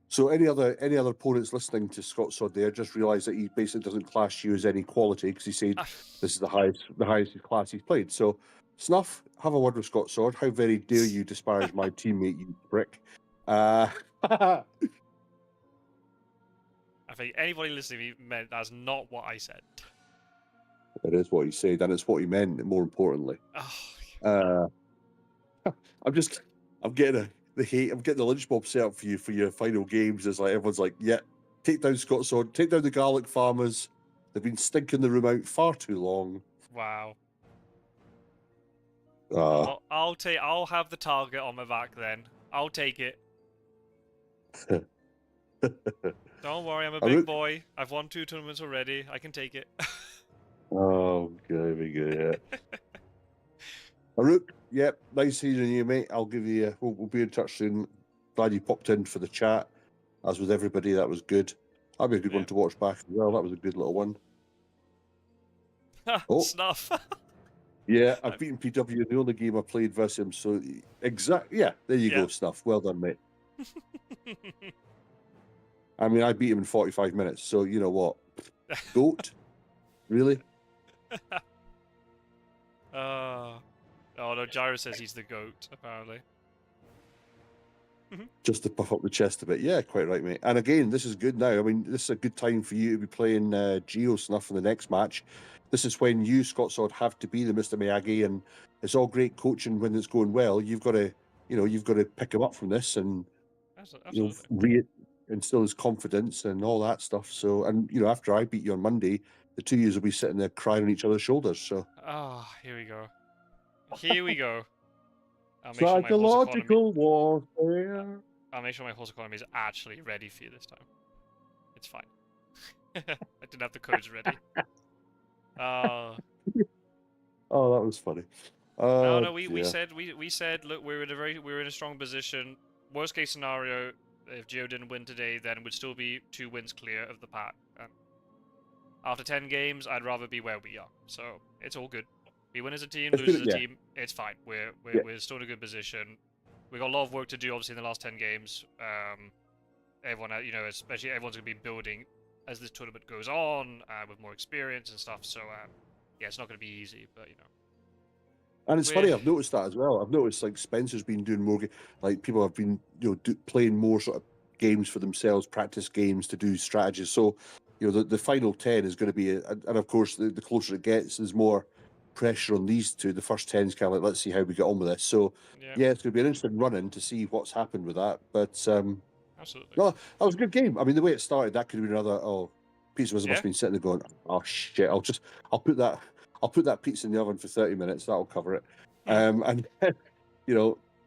So any other opponents listening to Scott Sod there, just realise that he basically doesn't class you as any quality because he said this is the highest class he's played. So Snuff, have a word with Scott Sword. How very dare you disparage my teammate, you prick? I think anybody listening to me meant that's not what I said. It is what he said, and it's what he meant. More importantly, Oh, I'm getting the hate. I'm getting the lynch mob set up for you for your final games. It's like everyone's like, yeah, take down Scott Sword, take down the garlic farmers. They've been stinking the room out far too long. wow. Uh, I'll have the target on my back then. I'll take it. Don't worry, I'm a big boy. I've won 2 tournaments already. I can take it. Oh, very good. Yeah. Aruk, yep, nice hearing you, mate. I'll give you. We'll be in touch soon. Glad you popped in for the chat. As with everybody, that was good. That'd be a good one to watch back as well. That was a good little one. Oh, Snuff. Yeah, I've beaten PW in the only game I played versus him. So yeah, there you go, Snuff. Well done, mate. I mean, I beat him in 45 minutes. So you know what, goat, really? Oh no, Gyro says he's the goat, apparently. Just to puff up the chest a bit. Yeah, quite right, mate. And again, this is good now. I mean, this is a good time for you to be playing Geo Snuff in the next match. This is when you, Scott Sword, have to be the Mr. Miyagi, and it's all great coaching when it's going well. You've got to pick him up from this and instill his confidence and all that stuff. So, and after I beat you on Monday, the two of you will be sitting there crying on each other's shoulders. So, here we go. Here we go. Psychological warfare. I'll make sure my horse economy is actually ready for you this time. It's fine. I didn't have the codes ready. Oh, that was funny. No, we said look, we're in a strong position. Worst case scenario, if Geo didn't win today, then we'd still be 2 wins clear of the pack. And after 10 games, I'd rather be where we are. So it's all good. We win as a team, lose as a team. It's fine. We're still in a good position. We got a lot of work to do, obviously, in the last 10 games. Everyone, especially everyone's gonna be building as this tournament goes on with more experience and stuff. So it's not gonna be easy, but And it's funny, I've noticed that as well. I've noticed like Spencer's been doing more, like people have been playing more sort of games for themselves, practice games to do strategies. So the final 10 is going to be, and of course the closer it gets, there's more pressure on these two. The first 10 is kind of like, let's see how we get on with this. So yeah, it's going to be an interesting run-in to see what's happened with that. But absolutely, no, that was a good game. I mean, the way it started, that could have been another. Pizzawizard must have been sitting there going, "Oh shit! I'll put that pizza in the oven for 30 minutes. That'll cover it." And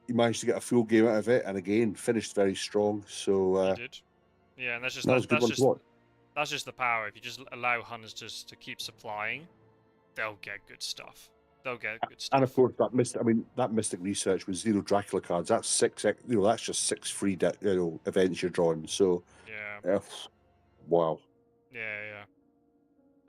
he managed to get a full game out of it, and again finished very strong. So he did. Yeah, and that's just the power. If you just allow hunters just to keep supplying, they'll get good stuff. And of course, that Mystic Research with 0 Dracula cards. That's 6. That's just 6 free events you're drawing. So wow. Yeah.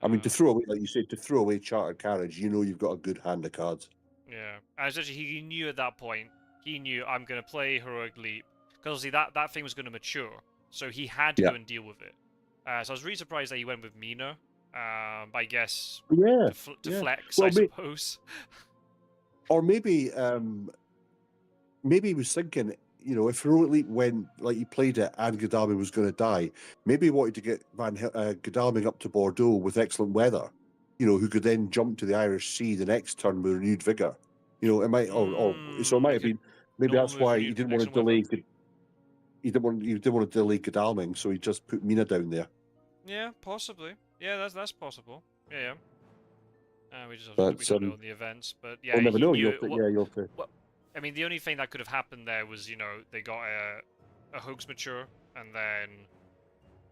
I mean, to throw away, like you said, to throw away Chartered Carriage, you've got a good hand of cards. Yeah, and essentially he knew at that point. He knew I'm going to play Heroic Leap because obviously that thing was going to mature, so he had to go and deal with it. So I was really surprised that he went with Mina. I guess to flex, I suppose. Or maybe he was thinking, if Heroic Leap went like he played it and Godalming was going to die, maybe he wanted to get Godalming up to Bordeaux with excellent weather, who could then jump to the Irish Sea the next turn with renewed vigor. It might, so it might have been. Maybe that's why he didn't want to delay. He didn't want to delay Godalming, so he just put Mina down there. Yeah, possibly. Yeah, that's possible. Yeah. We just But we don't know the events, but yeah, we'll never he know. knew. You'll see. Well, I mean, the only thing that could have happened there was, you know, they got a Hoax mature, and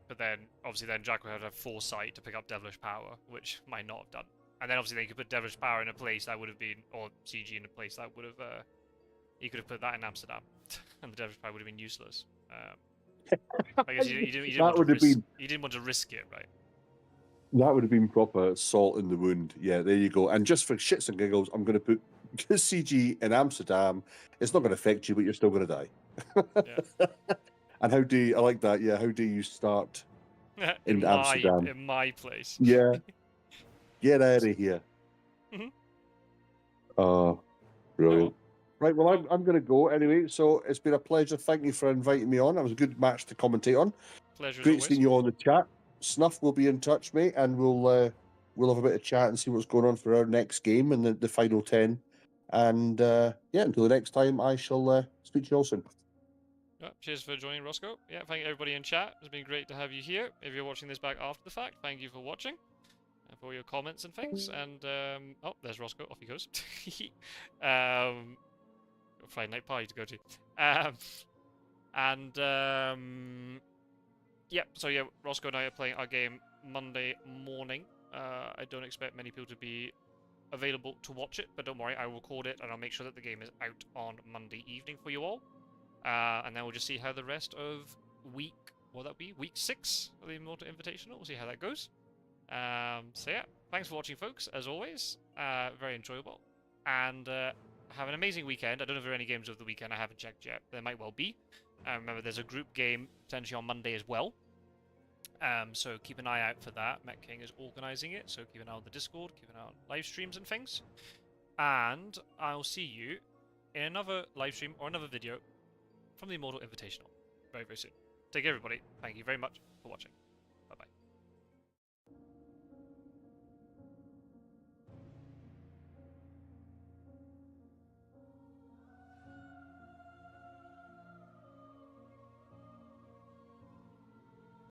but then obviously then Jack would have had foresight to pick up Devilish Power, which might not have done. And then obviously they could put Devilish Power in a place that would have been, or CG in a place that would have. He could have put that in Amsterdam, and the Devilish Power would have been useless. I guess he didn't That would have been. He didn't want to risk it, right? That would have been proper salt in the wound. Yeah, there you go. And just for shits and giggles, I'm going to put CG in Amsterdam. It's not going to affect you, but you're still going to die. Yeah. And how do you, I like that? Yeah, how do you start in Amsterdam? In my place. Yeah. Get out of here. Mm-hmm. Brilliant. Right, well, I'm going to go anyway. So it's been a pleasure. Thank you for inviting me on. It was a good match to commentate on. Pleasure. Great seeing you all in the chat. Snuff will be in touch, mate, and we'll have a bit of chat and see what's going on for our next game and the final 10. And yeah, until the next time, I shall speak to you all soon. Cheers for joining, Roscoe. Yeah, thank you everybody in chat. It's been great to have you here. If you're watching this back after the fact, thank you for watching and for your comments and things. And oh, there's Roscoe. Off he goes. Friday night party to go to. Yeah, so yeah, Roscoe and I are playing our game Monday morning. I don't expect many people to be available to watch it, but don't worry, I will record it and I'll make sure that the game is out on Monday evening for you all. And then we'll just see how the rest of week 6 of the Immortal Invitational, we'll see how that goes. So yeah, thanks for watching, folks, as always. Very enjoyable. And have an amazing weekend. I don't know if there are any games of the weekend, I haven't checked yet. There might well be. Remember, there's a group game potentially on Monday as well. So keep an eye out for that. Met King is organising it, so keep an eye on the Discord, keep an eye on live streams and things. And I'll see you in another live stream or another video from the Immortal Invitational very, very soon. Take care, everybody. Thank you very much for watching.